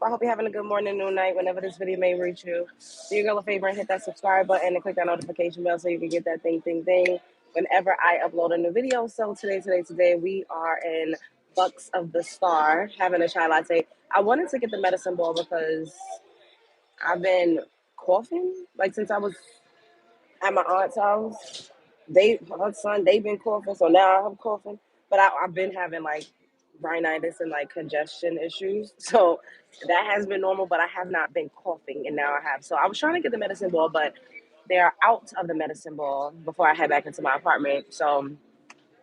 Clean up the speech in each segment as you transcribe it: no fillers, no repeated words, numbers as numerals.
I hope you're having a good morning, noon, night, whenever this video may reach you. Do your girl a favor and hit that subscribe button and click that notification bell so you can get that ding whenever I upload a new video. So today, we are in Bucks of the Star having a chai latte. I wanted to get the medicine ball because I've been coughing like since I was at my aunt's house. Her son, they've been coughing, so now I'm coughing. But I've been having like rhinitis and like congestion issues, so that has been normal. But I have not been coughing, and now I have. So I was trying to get the medicine ball, but they're out of the medicine ball before I head back into my apartment. So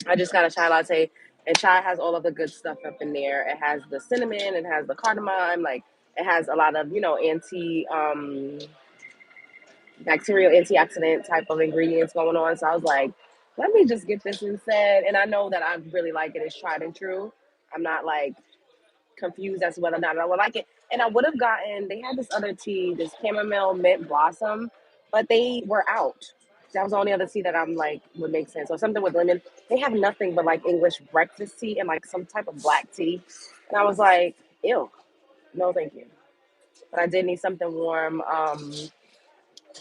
I just got a chai latte, and chai has all of the good stuff up in there. It has the cinnamon, it has the cardamom, like it has a lot of anti bacterial antioxidant type of ingredients going on. So I was like, let me just get this instead. And I know that I really like it. It's tried and true. I'm not like confused as to whether or not I would like it. And I would have gotten, they had this other tea, this chamomile mint blossom, but they were out. That was the only other tea that I'm like would make sense. Or something with lemon. They have nothing but like English breakfast tea and like some type of black tea. And I was like, ew, no thank you. But I did need something warm.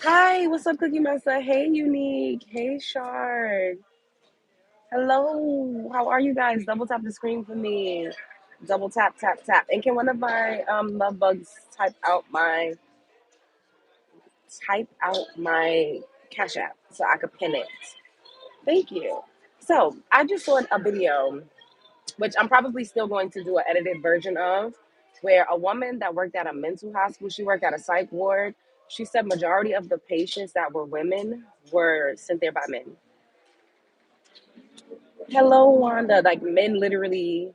Hi, what's up, Cookie Master? Hey, Unique. Hey, Shard. Hello. How are you guys? Double tap the screen for me. Double tap, tap, tap. And can one of my love bugs type out my Cash App so I could pin it? Thank you. So I just saw a video, which I'm probably still going to do an edited version of, where a woman that worked at a mental hospital, she worked at a psych ward. She said majority of the patients that were women were sent there by men. Hello, Wanda. Like men literally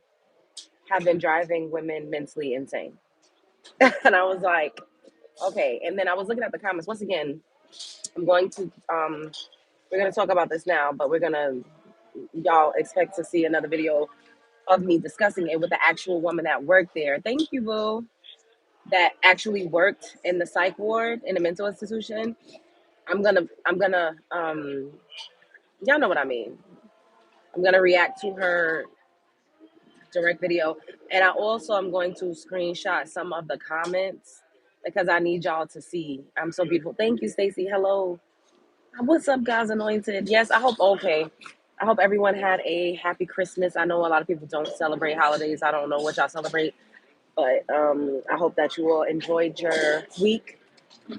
have been driving women mentally insane. And I was like, okay. And then I was looking at the comments. Once again, I'm going to we're gonna talk about this now, but y'all expect to see another video of me discussing it with the actual woman that worked there. Thank you, boo. That actually worked in the psych ward in a mental institution. I'm gonna y'all know what I mean. I'm gonna react to her direct video, and I also am going to screenshot some of the comments because I need y'all to see. I'm so beautiful. Thank you, Stacy. Hello. What's up, guys? Anointed. Yes, I hope okay. I hope everyone had a happy Christmas. I know a lot of people don't celebrate holidays. I don't know what y'all celebrate, but I hope that you all enjoyed your week.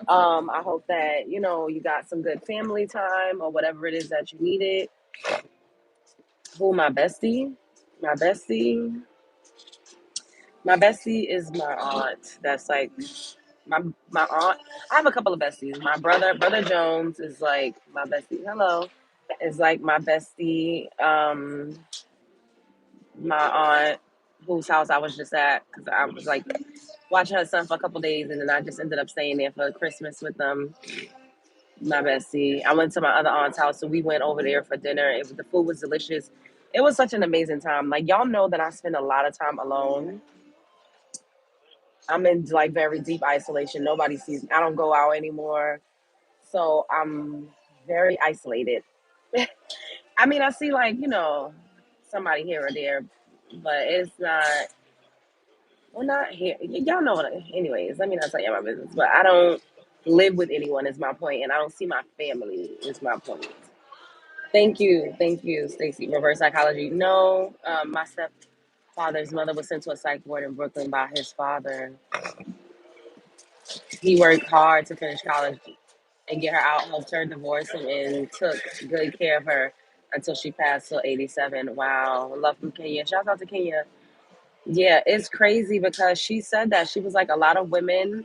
I hope that you got some good family time or whatever it is that you needed. Who my bestie? My bestie. My bestie is my aunt. That's like my aunt. I have a couple of besties. My brother Jones is like my bestie. Hello, is like my bestie. My aunt, whose house I was just at, because I was like watching her son for a couple days, and then I just ended up staying there for Christmas with them. My bestie. I went to my other aunt's house, so we went over there for dinner. The food was delicious. It was such an amazing time. Like y'all know that I spend a lot of time alone. I'm in like very deep isolation. Nobody sees me. I don't go out anymore. So I'm very isolated. I mean, I see like, somebody here or there, but it's not, well, not here. Y'all know what anyways, let me not tell you my business, but I don't live with anyone is my point, and I don't see my family is my point. Thank you, Stacy. Reverse psychology. No, my stepfather's mother was sent to a psych ward in Brooklyn by his father. He worked hard to finish college and get her out, helped her divorce him, and took good care of her until she passed till 87. Wow. Love from Kenya. Shout out to Kenya. Yeah, it's crazy because she said that she was like a lot of women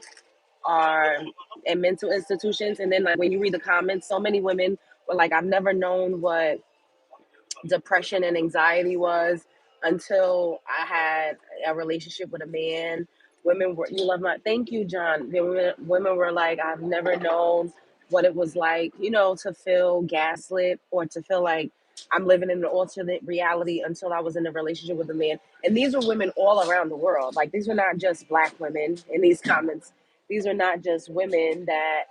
are in mental institutions. And then like when you read the comments, so many women were like, I've never known what depression and anxiety was until I had a relationship with a man. Women were, you love my, thank you, John. Women were like, I've never known what it was like, to feel gaslit or to feel like I'm living in an alternate reality until I was in a relationship with a man. And these were women all around the world. Like these were not just black women in these comments. These are not just women that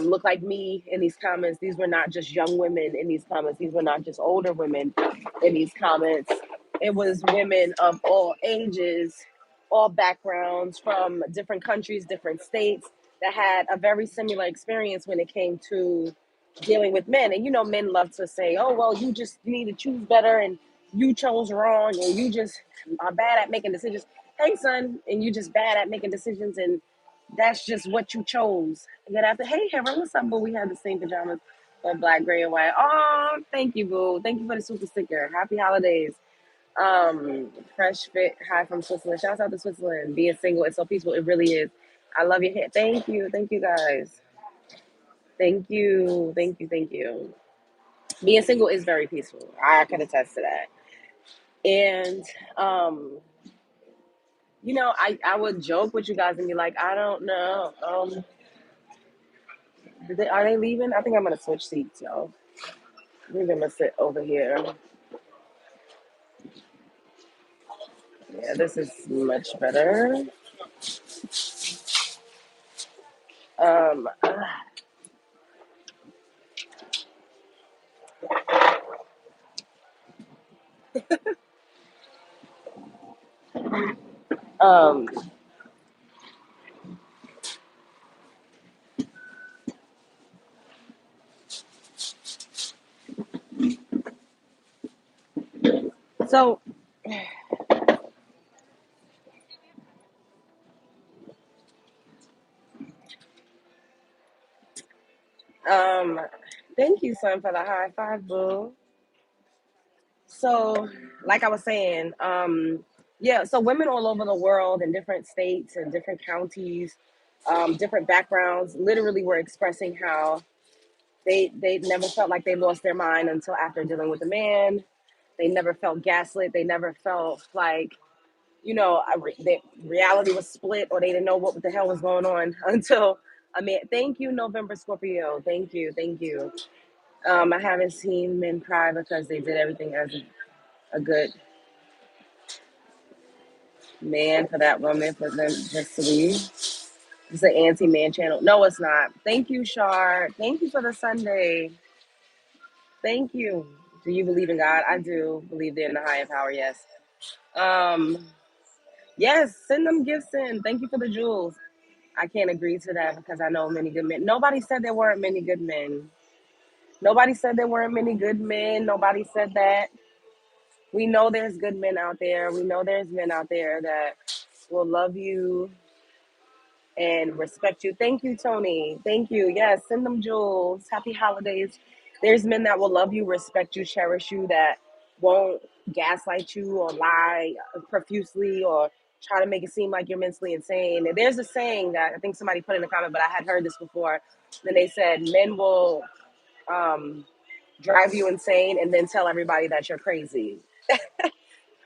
look like me in these comments. These were not just young women in these comments. These were not just older women in these comments. It was women of all ages all backgrounds from different countries, different states that had a very similar experience when it came to dealing with men. And men love to say, "Oh, well, you need to choose better, and you chose wrong, and you just are bad at making decisions." Hey, son, and you just bad at making decisions, and that's just what you chose. And then after, hey, Heron, what's up, boo? We had the same pajamas, but black, gray, and white. Oh, thank you, boo. Thank you for the super sticker. Happy holidays. Fresh fit, hi from Switzerland. Shouts out to Switzerland. Being single is so peaceful. It really is. I love your hair. Thank you, guys. Thank you, thank you, thank you. Being single is very peaceful. I can attest to that. And um, I would joke with you guys and be like, I don't know. Are they leaving? I think I'm gonna switch seats, y'all. I think I'm gonna sit over here. Yeah, this is much better. Um, um, so Um, thank you, son, for the high five, boo. So, like I was saying, yeah, so women all over the world in different states and different counties, different backgrounds, literally were expressing how they never felt like they lost their mind until after dealing with a man. They never felt gaslit. They never felt like reality was split, or they didn't know what the hell was going on until a man. Thank you, November Scorpio. Thank you. I haven't seen men cry because they did everything as a good man for that woman for them just to leave. It's an anti-man channel. No, it's not. Thank you, Shar. Thank you for the Sunday. Thank you. Do you believe in God? I do believe in the higher power. Yes. Um. Yes. Send them gifts in. Thank you for the jewels. I can't agree to that because I know many good men. Nobody said there weren't many good men. Nobody said there weren't many good men. Nobody said that. We know there's good men out there. We know there's men out there that will love you and respect you. Thank you, Tony. Thank you. Yes, send them jewels. Happy holidays. There's men that will love you, respect you, cherish you, that won't gaslight you or lie profusely or try to make it seem like you're mentally insane. And there's a saying that I think somebody put in the comment, but I had heard this before. Then they said men will um, drive you insane and then tell everybody that you're crazy.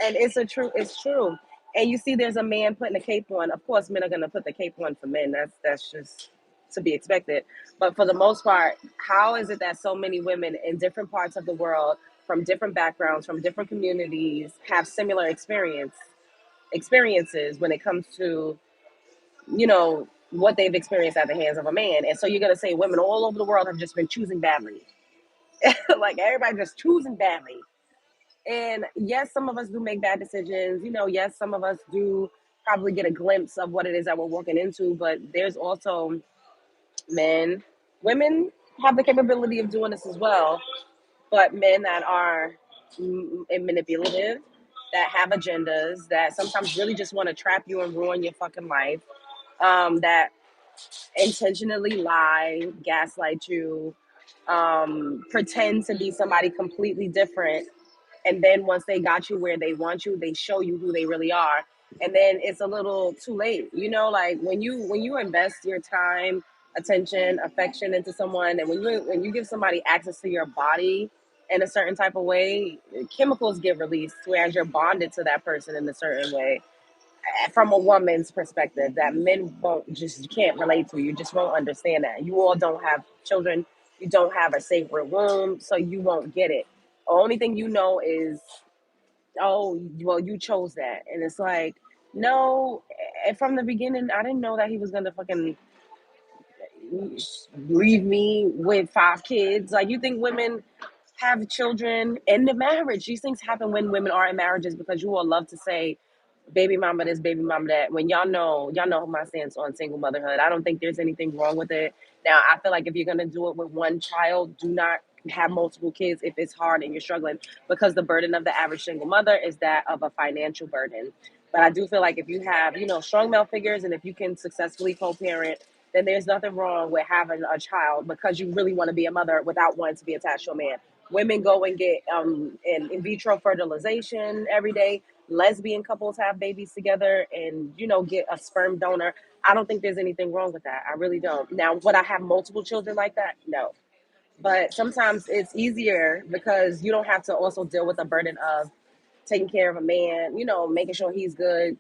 And it's true. And you see there's a man putting a cape on. Of course men are going to put the cape on for men. That's just to be expected. But for the most part, how is it that so many women in different parts of the world, from different backgrounds, from different communities, have similar experiences when it comes to what they've experienced at the hands of a man? And so you're going to say women all over the world have just been choosing badly. Like everybody just choosing badly. And yes, some of us do make bad decisions. Yes, some of us do probably get a glimpse of what it is that we're walking into, but there's also men, women have the capability of doing this as well, but men that are manipulative, that have agendas, that sometimes really just want to trap you and ruin your fucking life, that intentionally lie, gaslight you, pretend to be somebody completely different, and then once they got you where they want you, they show you who they really are, and then it's a little too late. Like when you invest your time, attention, affection into someone, and when you give somebody access to your body in a certain type of way, chemicals get released, whereas you're bonded to that person in a certain way. From a woman's perspective, that men won't just you can't relate to, you just won't understand that. You all don't have children, you don't have a sacred womb, so you won't get it. The only thing you know is, oh, well, you chose that. And it's like, no, from the beginning, I didn't know that he was going to fucking leave me with 5 kids. Like, you think women have children in the marriage? These things happen when women are in marriages because you all love to say, baby mama this, baby mama that. When y'all know my stance on single motherhood. I don't think there's anything wrong with it. Now, I feel like if you're gonna do it with one child, do not have multiple kids if it's hard and you're struggling, because the burden of the average single mother is that of a financial burden. But I do feel like if you have, strong male figures and if you can successfully co-parent, then there's nothing wrong with having a child because you really want to be a mother without wanting to be attached to a man. Women go and get in vitro fertilization every day. Lesbian couples have babies together and get a sperm donor. I don't think there's anything wrong with that. I really don't. Now, would I have multiple children like that? No. But sometimes it's easier because you don't have to also deal with the burden of taking care of a man, making sure he's good,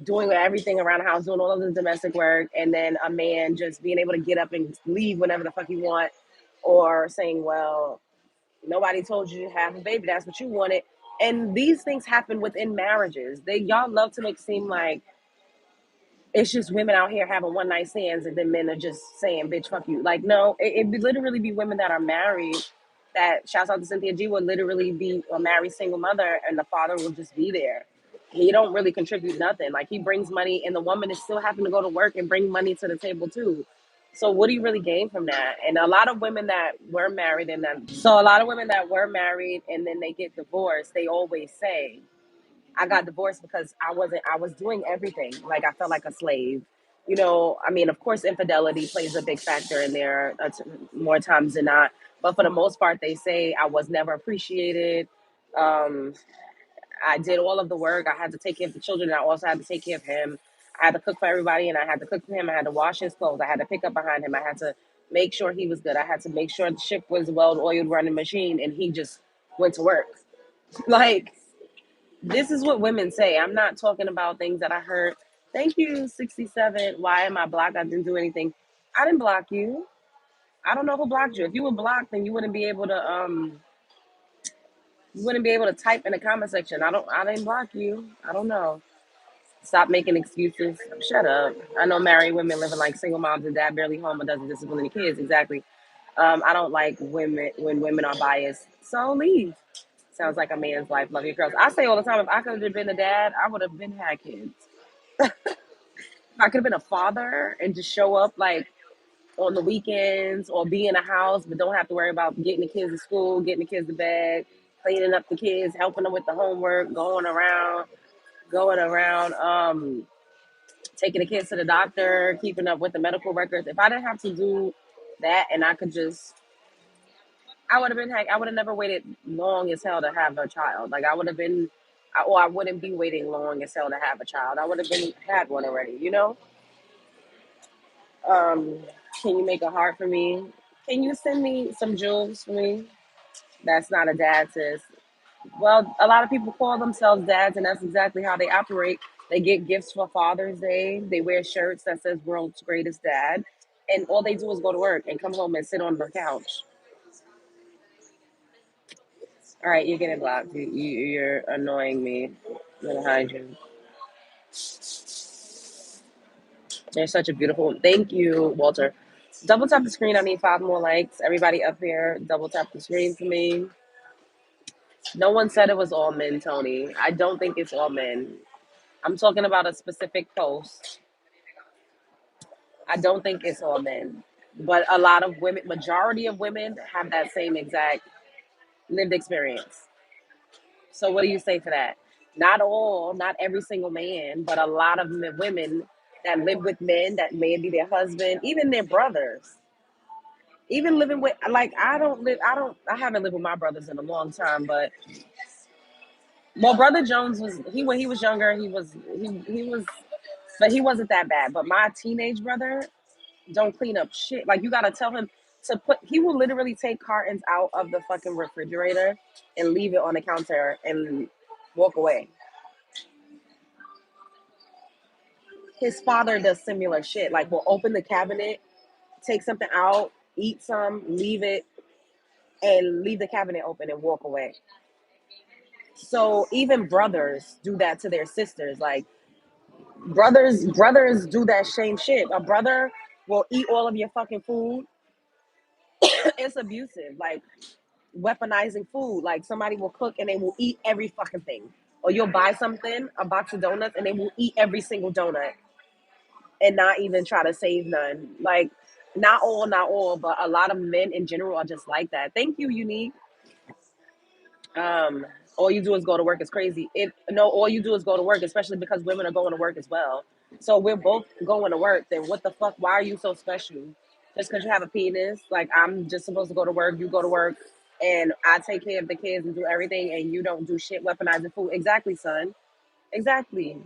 doing everything around the house, doing all of the domestic work, and then a man just being able to get up and leave whenever the fuck you want, or saying, well, nobody told you to have a baby. That's what you wanted. And these things happen within marriages. Y'all love to make it seem like it's just women out here having one night stands and then men are just saying, bitch, fuck you. Like, no, it literally be women that are married that, shouts out to Cynthia G, would literally be a married single mother and the father will just be there. He don't really contribute nothing. Like, he brings money and the woman is still having to go to work and bring money to the table too. So what do you really gain from that? And a lot of women that were married a lot of women that were married and then they get divorced, they always say, I got divorced because I was doing everything. Like, I felt like a slave. I mean, of course, infidelity plays a big factor in there more times than not. But for the most part, they say I was never appreciated. Um, I did all of the work. I had to take care of the children. I also had to take care of him. I had to cook for everybody and I had to cook for him. I had to wash his clothes. I had to pick up behind him. I had to make sure he was good. I had to make sure the ship was a well-oiled running machine and he just went to work. Like, this is what women say. I'm not talking about things that I heard. Thank you, 67. Why am I blocked? I didn't do anything. I didn't block you. I don't know who blocked you. If you were blocked, then you wouldn't be able to type in the comment section. I didn't block you. I don't know. Stop making excuses. Shut up. I know married women living like single moms and dad barely home and doesn't discipline any kids. Exactly. I don't like women when women are biased. So leave. Sounds like a man's life. Love your girls. I say all the time, if I could have been a dad, I would have been had kids. If I could have been a father and just show up like on the weekends or be in a house, but don't have to worry about getting the kids to school, getting the kids to bed, cleaning up the kids, helping them with the homework, going around, taking the kids to the doctor, keeping up with the medical records. If I didn't have to do that and I could just, I would have been, heck, I would have never waited long as hell to have a child. Like, I would have been, or I wouldn't be waiting long as hell to have a child. I would have been had one already. Um, can you make a heart for me? Can you send me some jewels for me? That's not a dad, sis. Well, a lot of people call themselves dads, and that's exactly how they operate. They get gifts for Father's Day. They wear shirts that says "World's Greatest Dad," and all they do is go to work and come home and sit on the couch. All right, you're getting blocked. You're annoying me. I'm gonna hide you. You're such a beautiful. Thank you, Walter. Double tap the screen. I need 5 more likes. Everybody up here, double tap the screen for me. No one said it was all men, Tony. I don't think it's all men. I'm talking about a specific post. I don't think it's all men. But a lot of women, majority of women have that same exact lived experience. So what do you say for that? Not all, not every single man, but a lot of women that live with men that may be their husband, even their brothers. Even living with, like, I haven't lived with my brothers in a long time, but well, brother Jones was, when he was younger, he was, but he wasn't that bad. But my teenage brother don't clean up shit. Like, you gotta tell him to put. He will literally take cartons out of the fucking refrigerator and leave it on the counter and walk away. His father does similar shit. Like, will open the cabinet, take something out, eat some, leave it, and leave the cabinet open and walk away. So even brothers do that to their sisters. Like, brothers do that same shit. A brother will eat all of your fucking food. It's abusive. Like, weaponizing food. Like, somebody will cook and they will eat every fucking thing. Or you'll buy something, a box of donuts, and they will eat every single donut and not even try to save none. Like, not all, but a lot of men in general are just like that. Thank you, Unique. Um, all you do is go to work. It's crazy. It no, all you do is go to work, especially because women are going to work as well. So we're both going to work. Then what the fuck? Why are you so special? Just because you have a penis? Like I'm just supposed to go to work. You go to work, and I take care of the kids and do everything, and you don't do shit weaponizing food. Exactly, son. Exactly.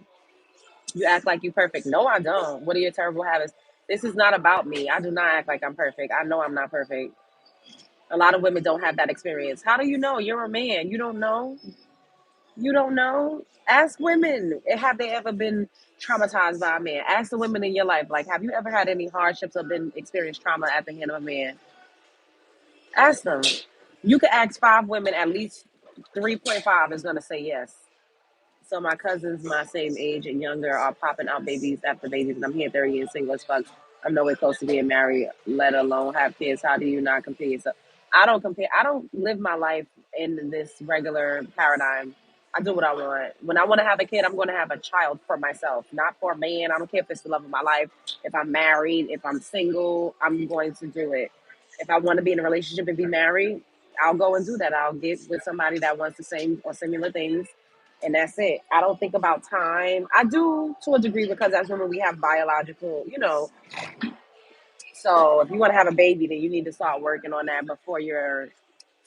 You act like you perfect. No, I don't. What are your terrible habits? This is not about me. I do not act like I'm perfect. I know I'm not perfect. A lot of women don't have that experience. How do you know? You're a man. You don't know. You don't know? Ask women. Have they ever been traumatized by a man? Ask the women in your life. Like, have you ever had any hardships or been experienced trauma at the hand of a man? Ask them. You could ask 5 women, at least 3.5 is gonna say yes. So my cousins, my same age and younger, are popping out babies after babies, and I'm here 30 years single as fuck. I'm nowhere close to being married, let alone have kids. How do you not compare yourself? I don't compare. I don't live my life in this regular paradigm. I do what I want. When I want to have a kid, I'm going to have a child for myself, not for a man. I don't care if it's the love of my life. If I'm married, if I'm single, I'm going to do it. If I want to be in a relationship and be married, I'll go and do that. I'll get with somebody that wants the same or similar things, and that's it. I don't think about time. I do to a degree because as women we have biological, so if you want to have a baby, then you need to start working on that before you're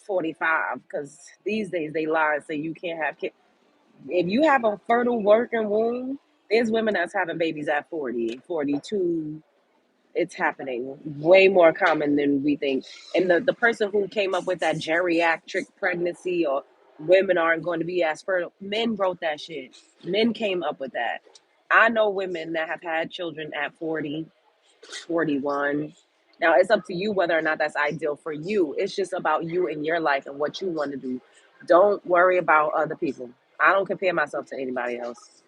45. Because these days they lie and say you can't have kids. If you have a fertile working womb, there's women that's having babies at 40, 42. It's happening way more common than we think. And the person who came up with that geriatric pregnancy or women aren't going to be as fertile, men wrote that shit. Men came up with that. I know women that have had children at 40, 41. Now it's up to you whether or not that's ideal for you. It's just about you and your life and what you want to do. Don't worry about other people. I don't compare myself to anybody else.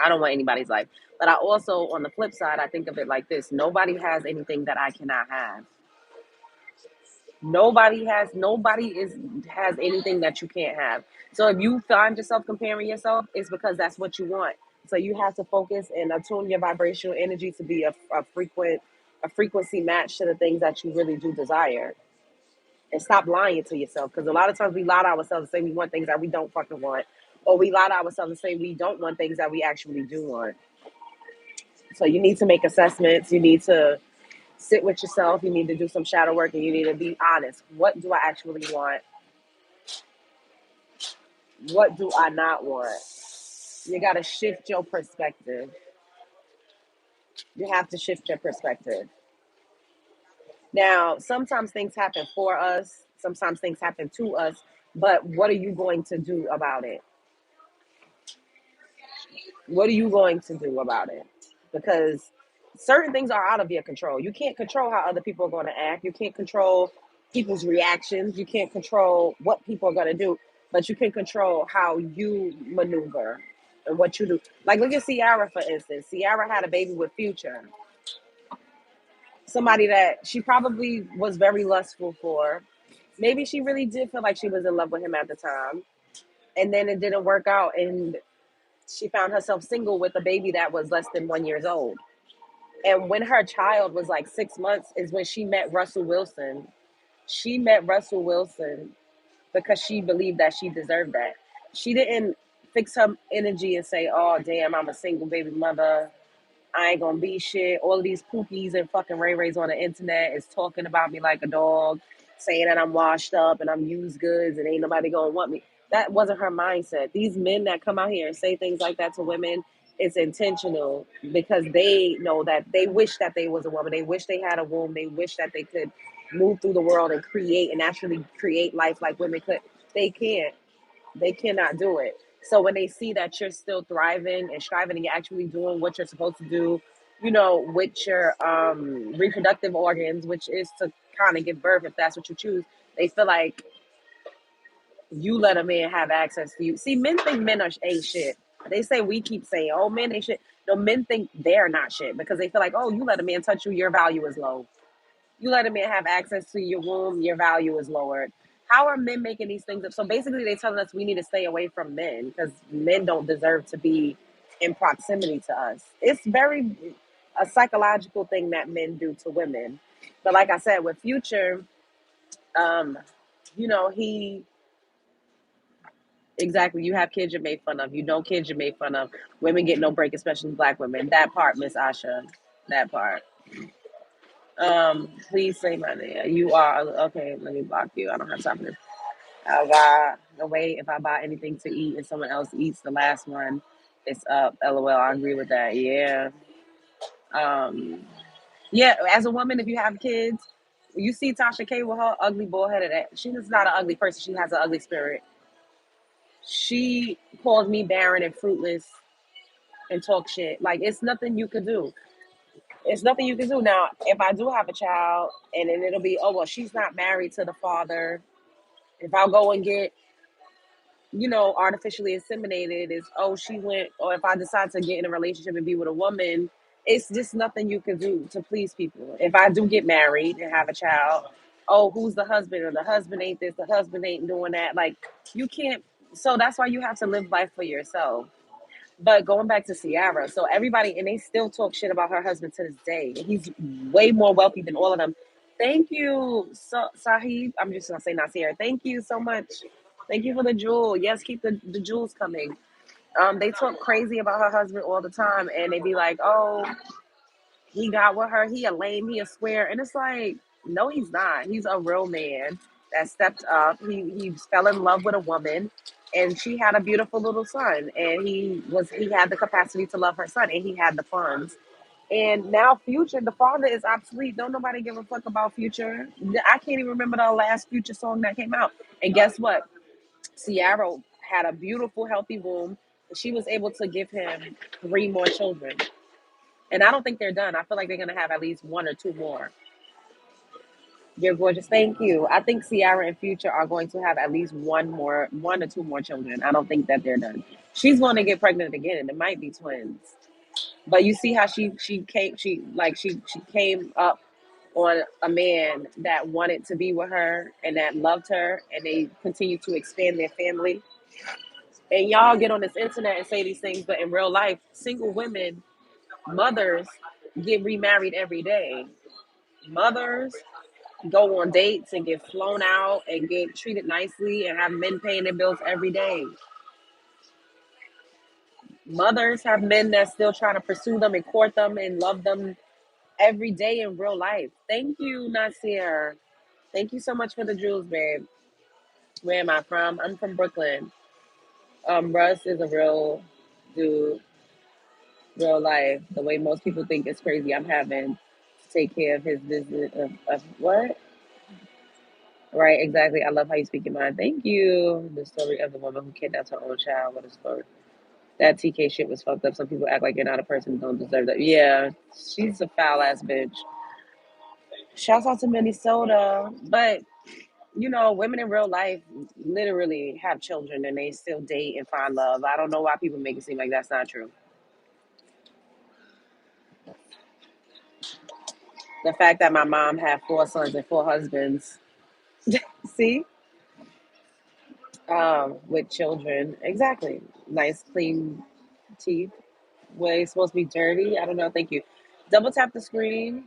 I don't want anybody's life. But I also, on the flip side, I think of it like this: nobody has anything that I cannot have. Nobody is has anything that you can't have. So if you find yourself comparing yourself, it's because that's what you want. So you have to focus and attune your vibrational energy to be a frequency match to the things that you really do desire. And stop lying to yourself. Because a lot of times we lie to ourselves and say we want things that we don't fucking want. Or we lie to ourselves and say we don't want things that we actually do want. So you need to make assessments. You need to sit with yourself. You need to do some shadow work, and you need to be honest. What do I actually want? What do I not want? You got to shift your perspective. You have to shift your perspective. Now, sometimes things happen for us. Sometimes things happen to us. But what are you going to do about it? What are you going to do about it? Because certain things are out of your control. You can't control how other people are going to act. You can't control people's reactions. You can't control what people are going to do, but you can control how you maneuver and what you do. Like, look at Ciara, for instance. Ciara had a baby with Future, somebody that she probably was very lustful for. Maybe she really did feel like she was in love with him at the time. And then it didn't work out. And she found herself single with a baby that was less than 1 year old. And when her child was like 6 months is when she met Russell Wilson. She met Russell Wilson because she believed that she deserved that. She didn't fix her energy and say, oh, damn, I'm a single baby mother. I ain't gonna be shit. All of these poopies and fucking Ray Rays on the internet is talking about me like a dog, saying that I'm washed up and I'm used goods and ain't nobody gonna want me. That wasn't her mindset. These men that come out here and say things like that to women, it's intentional because they know that they wish that they was a woman. They wish they had a womb. They wish that they could move through the world and create and actually create life like women could. They can't. They cannot do it. So when they see that you're still thriving and striving and you're actually doing what you're supposed to do, with your reproductive organs, which is to kind of give birth if that's what you choose, they feel like you let a man have access to you. See, men think men are ain't shit. They say we keep saying, oh, men ain't shit. No, men think they're not shit because they feel like, oh, you let a man touch you, your value is low. You let a man have access to your womb, your value is lowered. How are men making these things up? So basically, they telling us we need to stay away from men because men don't deserve to be in proximity to us. It's very a psychological thing that men do to women. But like I said, with Future, um, he exactly. You have kids, you're made fun of. You don't kids, you're made fun of. Women get no break, especially black women. That part, Miss Asha. That part. Please say my name. You are okay. Let me block you. I don't have time for this. The way if I buy anything to eat and someone else eats the last one, it's up. LOL. I agree with that. Yeah. Um. Yeah. As a woman, if you have kids, you see Tasha K with her ugly bullheaded. She is not an ugly person. She has an ugly spirit. She calls me barren and fruitless and talk shit. Like it's nothing you could do. It's nothing you can do. Now, if I do have a child, and then it'll be, oh well, she's not married to the father. If I'll go and get artificially inseminated is, oh, she went, or if I decide to get in a relationship and be with a woman, it's just nothing you can do to please people. If I do get married and have a child, oh, who's the husband? Or the husband ain't this, the husband ain't doing that. Like, you can't, so that's why you have to live life for yourself. But going back to Ciara, so everybody, and they still talk shit about her husband to this day. He's way more wealthy than all of them. Thank you, Sahib. I'm just gonna say Nasir. Thank you so much. Thank you for the jewel. Yes, keep the jewels coming. They talk crazy about her husband all the time, and they be like, "Oh, he got with her. He a lame. He a square." And it's like, no, he's not. He's a real man that stepped up. He fell in love with a woman, and she had a beautiful little son. And he had the capacity to love her son, and he had the funds. And now Future, the father is obsolete. Don't nobody give a fuck about Future. I can't even remember the last Future song that came out. And guess what? Ciara had a beautiful, healthy womb. She was able to give him three more children. And I don't think they're done. I feel like they're gonna have at least one or two more. You're gorgeous. Thank you. I think Ciara and Future are going to have at least one or two more children. I don't think that they're done. She's going to get pregnant again, and it might be twins. But you see how she came up on a man that wanted to be with her and that loved her, and they continue to expand their family. And y'all get on this internet and say these things, but in real life, single women, mothers, get remarried every day. Mothers go on dates and get flown out and get treated nicely and have men paying their bills every day. Mothers have men that still trying to pursue them and court them and love them every day in real life. Thank you, Nasir. Thank you so much for the jewels, babe. Where am I from? I'm from Brooklyn. Russ is a real dude, real life. The way most people think it's crazy, I'm having to take care of his business. Of what? Right, exactly. I love how you speak your mind. Thank you. The story of the woman who kidnapped her own child. What a story. That TK shit was fucked up. Some people act like you're not a person who don't deserve that. Yeah, she's a foul ass bitch. Shouts out to Minnesota. But, women in real life literally have children and they still date and find love. I don't know why people make it seem like that's not true. The fact that my mom had four sons and four husbands, see, with children. Exactly. Nice, clean teeth. Were they supposed to be dirty? I don't know. Thank you. Double tap the screen.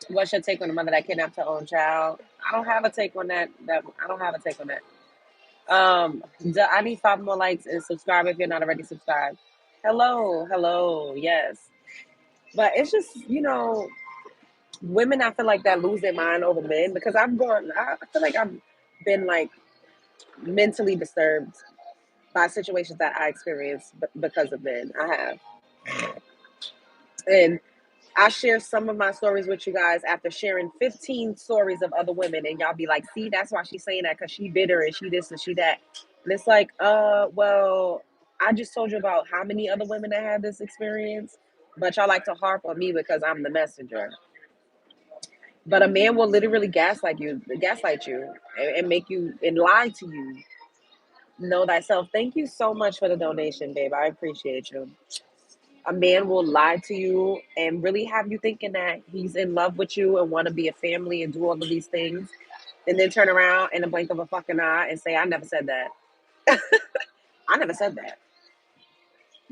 What's your take on the mother that kidnapped her own child? I don't have a take on that. I don't have a take on that. I need five more likes and subscribe if you're not already subscribed. Hello, hello, yes. But it's just women. I feel like that lose their mind over men because I feel like I've been like mentally disturbed by situations that I experienced because of men. I have, and I share some of my stories with you guys after sharing 15 stories of other women, and y'all be like, see, that's why she's saying that because she bitter and she this and she that. And it's like, well, I just told you about how many other women that had this experience, but y'all like to harp on me because I'm the messenger. But a man will literally gaslight you, and make you and lie to you. Know thyself. Thank you so much for the donation, babe. I appreciate you. A man will lie to you and really have you thinking that he's in love with you and want to be a family and do all of these things. and then turn around in the blink of a fucking eye and say, I never said that. I never said that.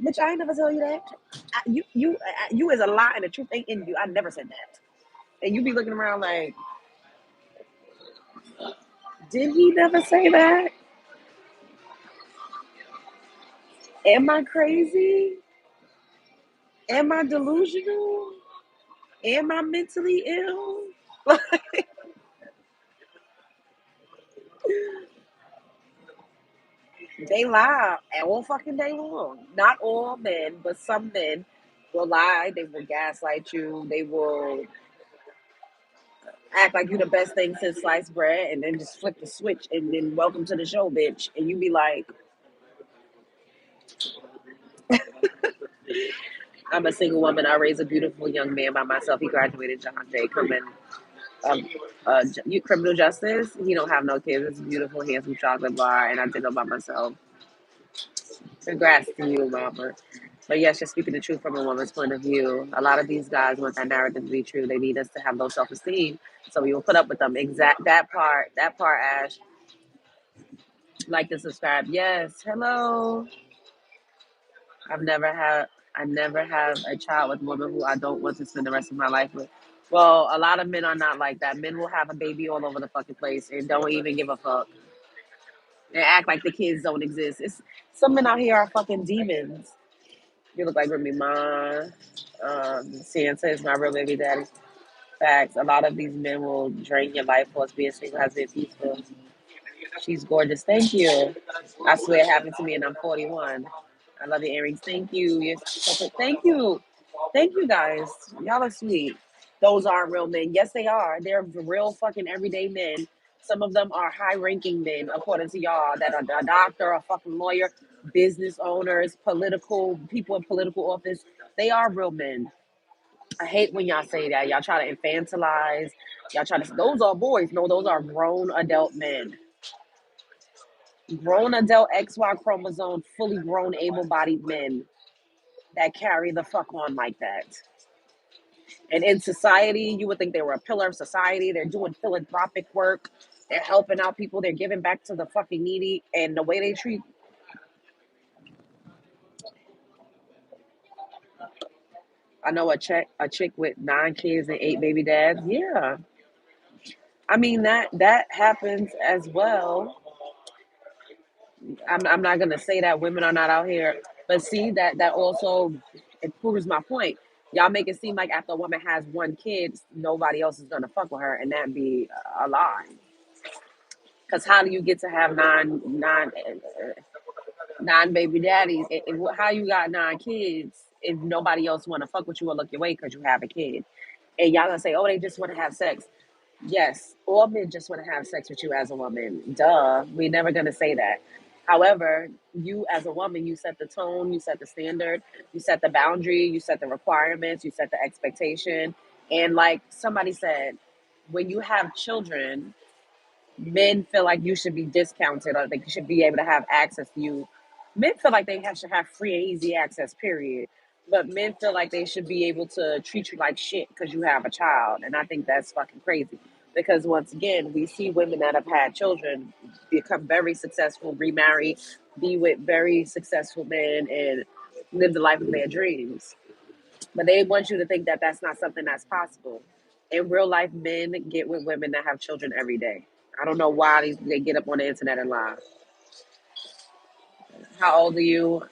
Bitch, I ain't never tell you that. You is a lie and the truth ain't in you. I never said that. And you be looking around like, did he never say that? Am I crazy? Am I delusional? Am I mentally ill? They lie all fucking day long. Not all men, but some men will lie. They will gaslight you. They will act like you the best thing since sliced bread, and then just flip the switch, and then welcome to the show, bitch. And you be like, I'm a single woman. I raised a beautiful young man by myself. He graduated John Jay Criminal, criminal justice. He don't have no kids. It's a beautiful, handsome chocolate bar, and I did it by myself. Congrats to you, mama. But yes, just speaking the truth from a woman's point of view. A lot of these guys want that narrative to be true. They need us to have low self esteem, so we will put up with them. Exact that part. That part, Ash. Like and subscribe. Yes. Hello. I've never had. I never have a child with a woman who I don't want to spend the rest of my life with. Well, a lot of men are not like that. Men will have a baby all over the fucking place and don't even give a fuck and act like the kids don't exist. It's some men out here are fucking demons. You look like Remy Ma. Santa is my real baby daddy. Facts. A lot of these men will drain your life force being single has been peaceful. She's gorgeous. Thank you. I swear it happened to me and I'm 41. I love your earrings. Thank you. Thank you. Thank you guys. Y'all are sweet. Those aren't real men. Yes, they are. They're real fucking everyday men. Some of them are high ranking men, according to y'all, that are a doctor, a fucking lawyer, business owners, political people in political office. They are real men. I hate when y'all say that. Y'all try to infantilize. Y'all try to, those are boys. No, those are grown adult men. Grown adult XY chromosome, fully grown, able bodied men that carry the fuck on like that. And in society, you would think they were a pillar of society. They're doing philanthropic work. They're helping out people. They're giving back to the fucking needy. And the way they treat, I know a chick with 9 kids and 8 baby dads. Yeah, I mean that happens as well. I'm not gonna say that women are not out here, but see that also it proves my point. Y'all make it seem like after a woman has 1 kid, nobody else is gonna fuck with her, and that be a lie. Because how do you get to have nine baby daddies? How you got 9 kids if nobody else want to fuck with you or look your way because you have a kid? And y'all gonna say, oh, they just want to have sex. Yes, all men just want to have sex with you as a woman. Duh. We're never going to say that. However, you as a woman, you set the tone, you set the standard, you set the boundary, you set the requirements, you set the expectation. And like somebody said, when you have children, men feel like you should be discounted or they should be able to have access to you. Men feel like should have free and easy access, period. But men feel like they should be able to treat you like shit because you have a child. And I think that's fucking crazy. Because once again, we see women that have had children become very successful, remarry, be with very successful men, and live the life of their dreams. But they want you to think that that's not something that's possible. In real life, men get with women that have children every day. I don't know why they get up on the internet and lie. How old are you?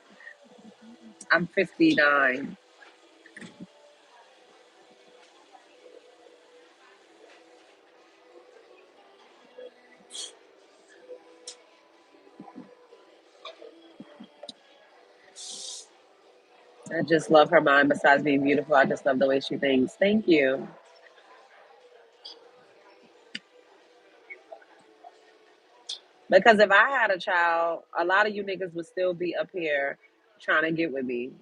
I'm 59. I just love her mind. Besides being beautiful, I just love the way she thinks. Thank you. Because if I had a child, a lot of you niggas would still be up here trying to get with me.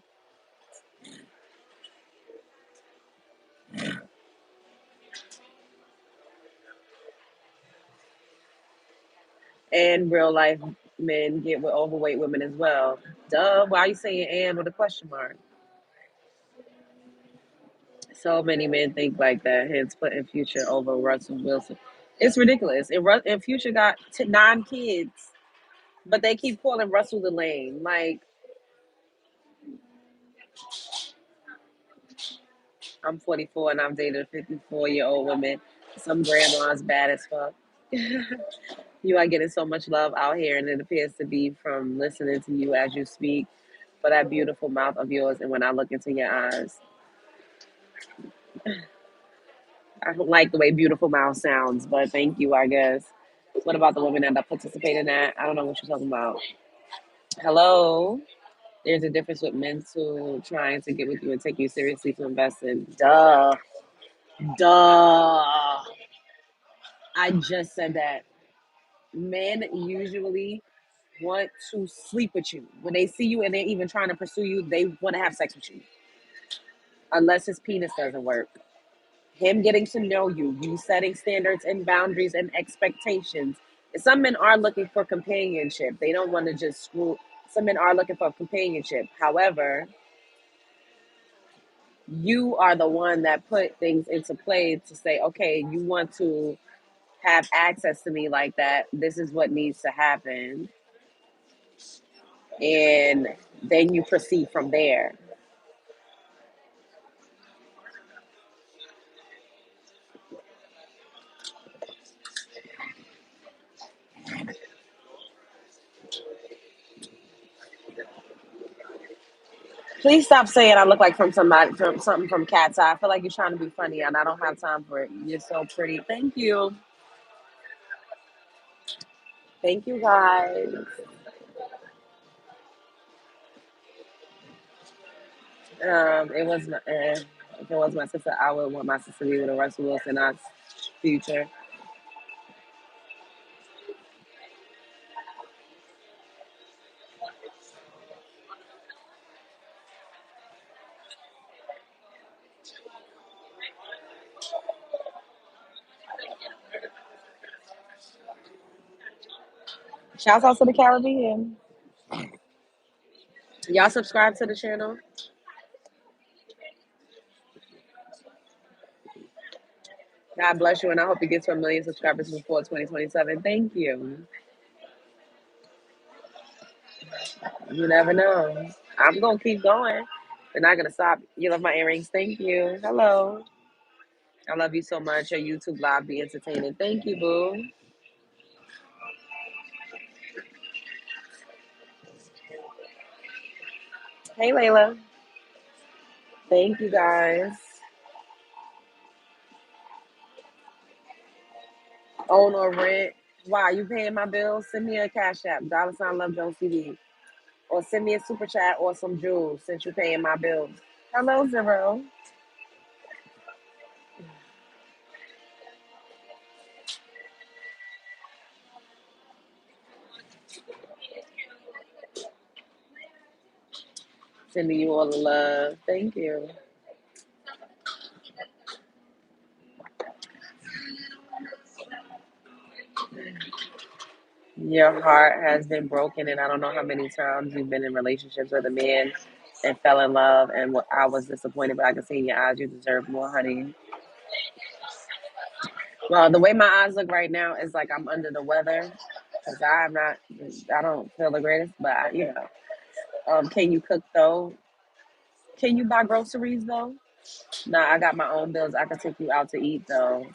And real life men get with overweight women as well. Duh, why are you saying and with a question mark? So many men think like that, hence putting Future over Russell Wilson. It's ridiculous. And Future got 9 kids, but they keep calling Russell the lame. Like, I'm 44 and I'm dating a 54-year-old woman. Some grandma's bad as fuck. You are getting so much love out here, and it appears to be from listening to you as you speak, for that beautiful mouth of yours. And when I look into your eyes, I don't like the way beautiful mouth sounds, but thank you, I guess. What about the women that participate in that? I don't know what you're talking about. Hello? There's a difference with men to trying to get with you and take you seriously to invest in. Duh. Duh. I just said that. Men usually want to sleep with you. When they see you and they're even trying to pursue you, they want to have sex with you. Unless his penis doesn't work. Him getting to know you, you setting standards and boundaries and expectations. Some men are looking for companionship. They don't want to just screw. Some men are looking for companionship. However, you are the one that put things into play to say, okay, you want to have access to me like that. This is what needs to happen. And then you proceed from there. Please stop saying I look like from somebody from something from Cat's Eye. I feel like you're trying to be funny and I don't have time for it. You're so pretty. Thank you. Thank you guys. It was my, if it was my sister, I would want my sister to be with a Russell Wilson, not Future. Shouts out to the Caribbean. Y'all subscribe to the channel. God bless you, and I hope you get to 1 million subscribers before 2027. Thank you. You never know. I'm gonna keep going. They're not gonna stop. You love my earrings. Thank you. Hello. I love you so much. Your YouTube live be entertaining. Thank you, boo. Hey, Layla. Thank you, guys. Own or rent. Wow, you paying my bills? Send me a cash app. Dollar sign Love Jones CD. Or send me a super chat or some jewels since you're paying my bills. Hello, Zero. Sending you all the love. Thank you. Your heart has been broken, and I don't know how many times you've been in relationships with a man and fell in love, and I was disappointed, but I can see in your eyes you deserve more, honey. Well, the way my eyes look right now is like I'm under the weather because I'm not, I don't feel the greatest, but you know. Can you cook though? Can you buy groceries though? Nah, I got my own bills. I can take you out to eat though.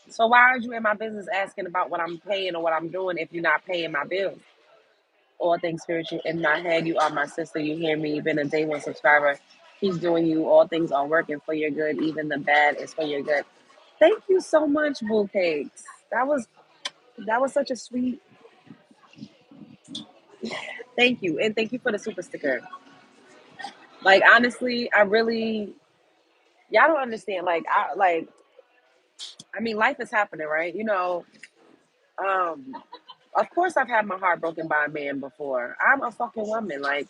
So why are you in my business asking about what I'm paying or what I'm doing if you're not paying my bills? All things spiritual in my head. You are my sister. You hear me. You've been a day one subscriber. He's doing you. All things are working for your good. Even the bad is for your good. Thank you so much, Boo Cakes. That was such a sweet. Thank you, and thank you for the super sticker. Like honestly, I really y'all don't understand. I mean, life is happening, right? Um, of course I've had my heart broken by a man before. I'm a fucking woman. Like,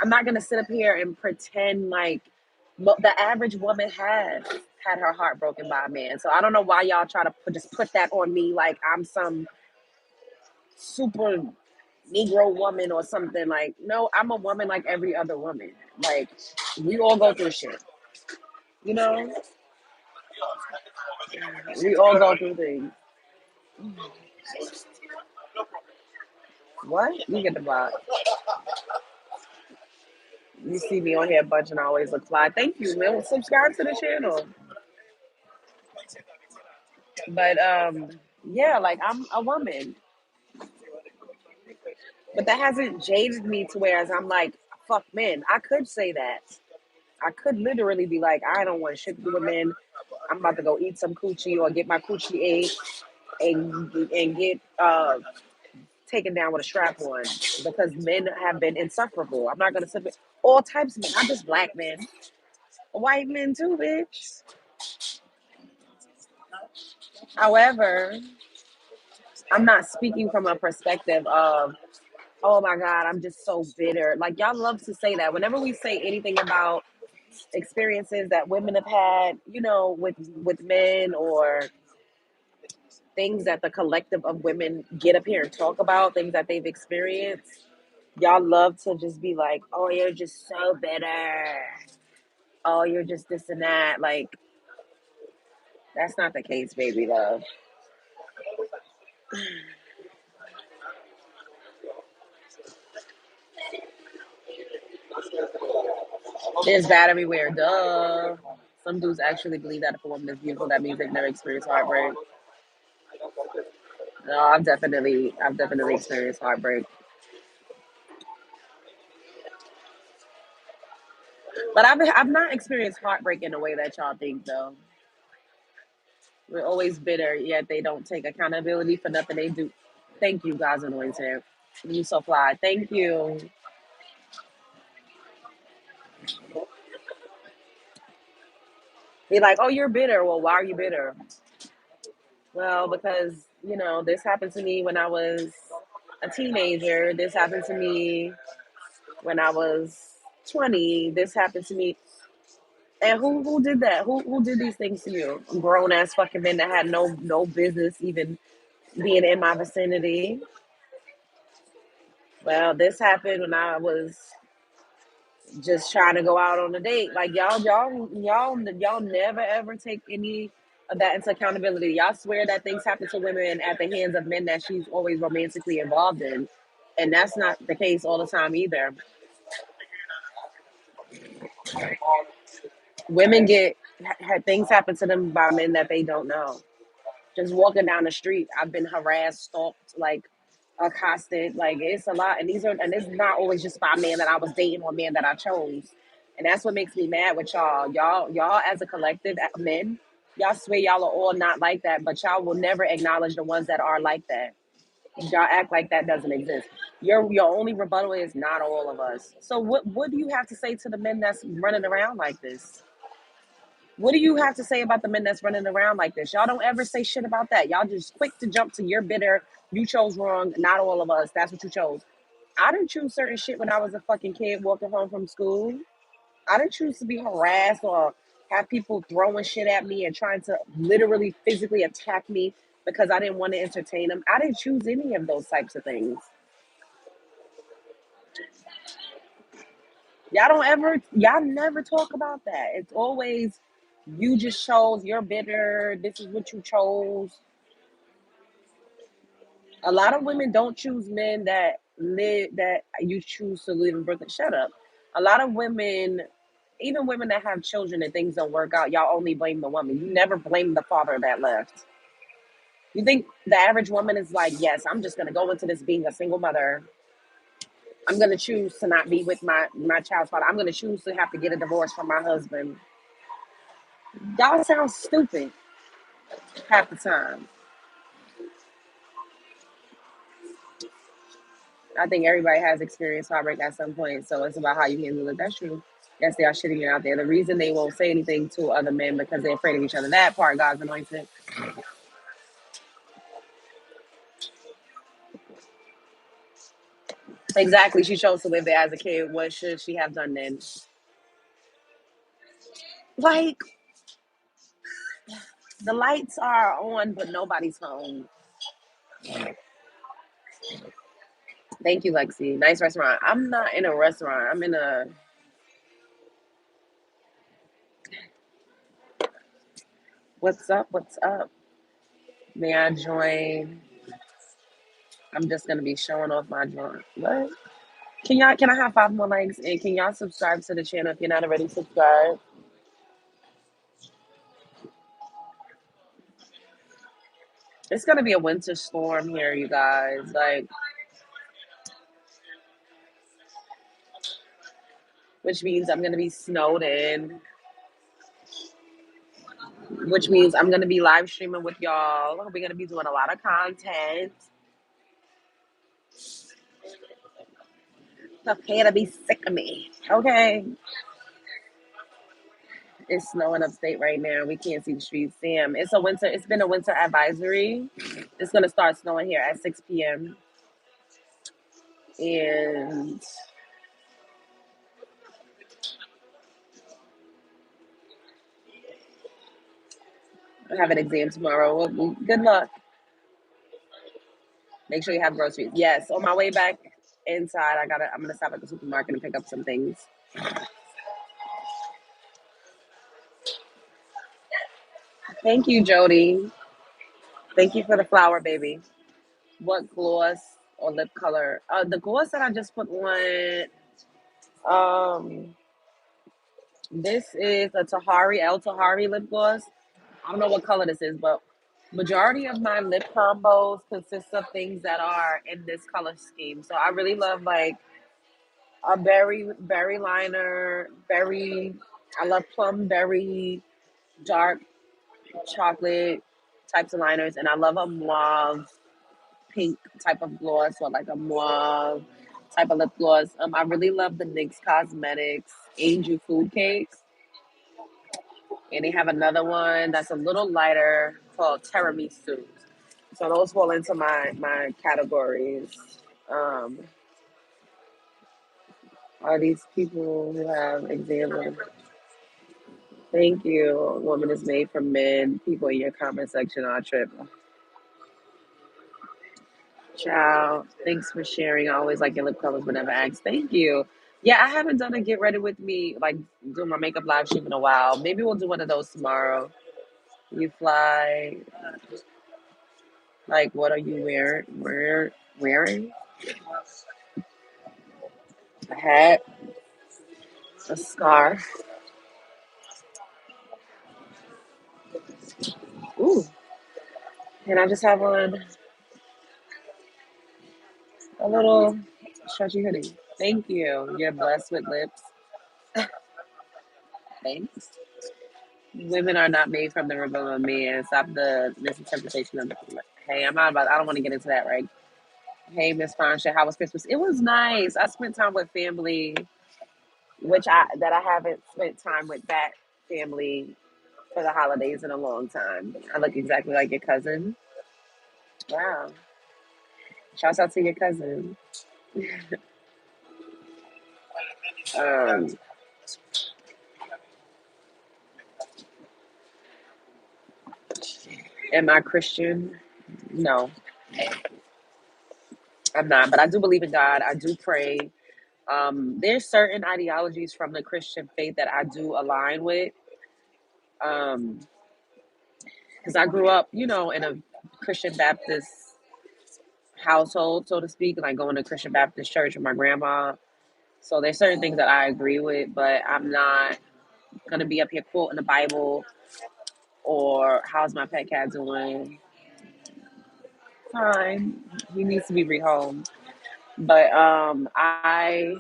I'm not gonna sit up here and pretend like the average woman has had her heart broken by a man. So I don't know why y'all try to just put that on me like I'm some super Negro woman or something. Like, no, I'm a woman like every other woman. Like, we all go through shit. You know, we all go through things. What? You get the vibe. You see me on here bunching, I always look fly. Thank you, man. Subscribe to the channel. But yeah, like I'm a woman. But that hasn't jaded me to whereas I'm like, fuck men. I could say that. I could literally be like, I don't want shit to do with men. I'm about to go eat some coochie or get my coochie ate and get taken down with a strap on because men have been insufferable. I'm not gonna say all types of men, not just black men, white men too, bitch. However, I'm not speaking from a perspective of, oh my God, I'm just so bitter. Like y'all love to say that. Whenever we say anything about experiences that women have had, with men or things that the collective of women get up here and talk about, things that they've experienced, y'all love to just be like, oh, you're just so bitter. Oh, you're just this and that. Like, that's not the case, baby love. There's bad everywhere, duh. Some dudes actually believe that if a woman is beautiful, that means they've never experienced heartbreak. No, I've definitely experienced heartbreak. But I've not experienced heartbreak in the way that y'all think, though. We're always bitter, yet they don't take accountability for nothing they do. Thank you, God's anointed. You so fly. Thank you. Be like, oh, you're bitter. Well, why are you bitter? Well, because, this happened to me when I was a teenager. This happened to me when I was 20. This happened to me. And who did that? Who did these things to you? Grown ass fucking men that had no business even being in my vicinity. Well, this happened when I was just trying to go out on a date. Like y'all never ever take any of that into accountability. Y'all swear that things happen to women at the hands of men that she's always romantically involved in. And that's not the case all the time either. Women had things happen to them by men that they don't know. Just walking down the street, I've been harassed, stalked, like accosted. Like it's a lot, and it's not always just by a man that I was dating or a man that I chose. And that's what makes me mad with y'all. Y'all as a collective, men, y'all swear y'all are all not like that, but y'all will never acknowledge the ones that are like that. Y'all act like that doesn't exist. Your only rebuttal is not all of us. So what do you have to say to the men that's running around like this? What do you have to say about the men that's running around like this? Y'all don't ever say shit about that. Y'all just quick to jump to you're bitter, you chose wrong, not all of us. That's what you chose. I didn't choose certain shit when I was a fucking kid walking home from school. I didn't choose to be harassed or have people throwing shit at me and trying to literally physically attack me because I didn't want to entertain them. I didn't choose any of those types of things. Y'all never talk about that. It's always you just chose, you're bitter, this is what you chose. A lot of women don't choose men that you choose to live in Brooklyn. Shut up. A lot of women, even women that have children and things don't work out, y'all only blame the woman. You never blame the father that left. You think the average woman is like, yes, I'm just gonna go into this being a single mother. I'm gonna choose to not be with my child's father. I'm gonna choose to have to get a divorce from my husband. Y'all sound stupid half the time. I think everybody has experienced heartbreak at some point, so it's about how you handle it. That's true. Yes, they are shitting it out there. The reason they won't say anything to other men because they're afraid of each other. That part, God's anointed. Exactly. She chose to live there as a kid. What should she have done then? Like, the lights are on, but nobody's home. Thank you, Lexi. Nice restaurant. I'm not in a restaurant. I'm in a. What's up? What's up? May I join? I'm just gonna be showing off my joint. What? Can I have 5 more likes? And can y'all subscribe to the channel if you're not already subscribed? It's gonna be a winter storm here, you guys. Like, which means I'm gonna be snowed in, which means I'm gonna be live streaming with y'all. We're gonna be doing a lot of content. Prepare to be sick of me. Okay. It's snowing upstate right now. We can't see the streets. Damn, it's been a winter advisory. It's gonna start snowing here at 6 p.m. And I have an exam tomorrow. Well, good luck. Make sure you have groceries. Yes, on my way back inside, I'm gonna stop at the supermarket and pick up some things. Thank you, Jody. Thank you for the flower, baby. What gloss or lip color? The gloss that I just put on. Um, this is a Tahari lip gloss. I don't know what color this is, but majority of my lip combos consist of things that are in this color scheme. So I really love like a berry liner, berry. I love plum berry, dark chocolate types of liners, and I love a mauve pink type of gloss or like a mauve type of lip gloss. I really love the NYX Cosmetics Angel Food Cakes, and they have another one that's a little lighter called Tiramisu. So those fall into my categories. Um, are these people who have examples? Thank you. Woman is made for men. People in your comment section are trip. Ciao. Thanks for sharing. I always like your lip colors whenever asked. Thank you. Yeah, I haven't done a get ready with me, like doing my makeup live stream in a while. Maybe we'll do one of those tomorrow. You fly. Like, what are you wearing? A hat, a scarf. Ooh. And I just have on a little stretchy hoodie. Thank you. You're blessed with lips. Thanks. Women are not made from the rib of a man. Stop the misinterpretation of the. Hey, I don't want to get into that, right? Hey, Miss Fansha, how was Christmas? It was nice. I spent time with family, I haven't spent time with that family for the holidays in a long time. I look exactly like your cousin. Wow. Shouts out to your cousin. Um, am I Christian? No, I'm not. But I do believe in God. I do pray. There's certain ideologies from the Christian faith that I do align with. Um, because I grew up, in a Christian Baptist household, so to speak, like going to Christian Baptist church with my grandma. So there's certain things that I agree with, but I'm not gonna be up here quoting the Bible or how's my pet cat doing? Fine. He needs to be rehomed. But I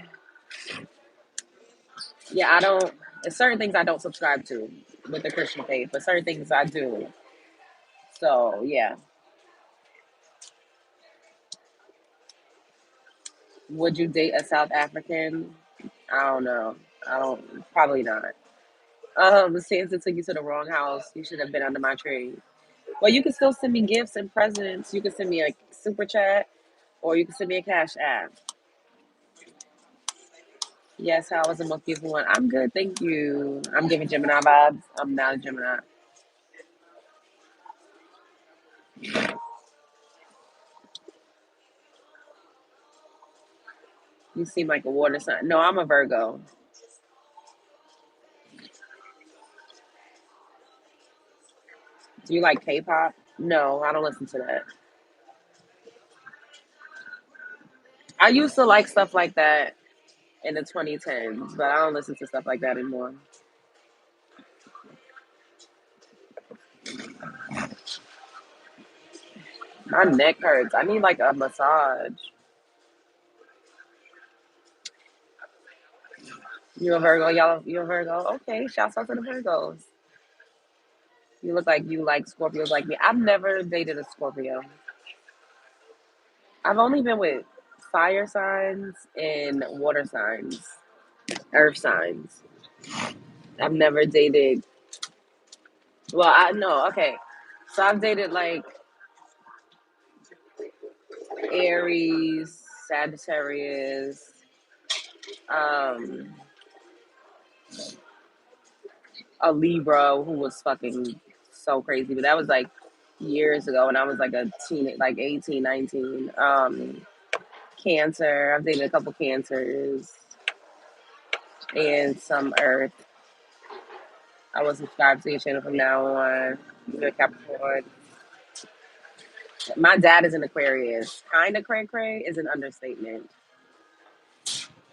don't. There's certain things I don't subscribe to with the Christian faith, but certain things I do. So yeah, would you date a South African? I don't know. I don't. Probably not. Santa took you to the wrong house. You should have been under my tree. Well, you can still send me gifts and presents. You can send me a super chat, or you can send me a cash app. Yes, how was the most beautiful one? I'm good, thank you. I'm giving Gemini vibes. I'm not a Gemini. You seem like a water sign. No, I'm a Virgo. Do you like K-pop? No, I don't listen to that. I used to like stuff like that in the 2010s, but I don't listen to stuff like that anymore. My neck hurts. I need like a massage. You a Virgo? Y'all, you a Virgo? Okay, shouts out to the Virgos. You look like you like Scorpios like me. I've never dated a Scorpio. I've only been with fire signs and water signs, earth signs. I've never dated. Well, I know. Okay, so I've dated like Aries, Sagittarius, um, a Libra who was fucking so crazy, but that was like years ago when I was like a teen, like 18, 19. Cancer. I've dated a couple cancers and some earth. I will subscribe to your channel from now on. You're a Capricorn. My dad is an Aquarius. Kinda cray cray is an understatement.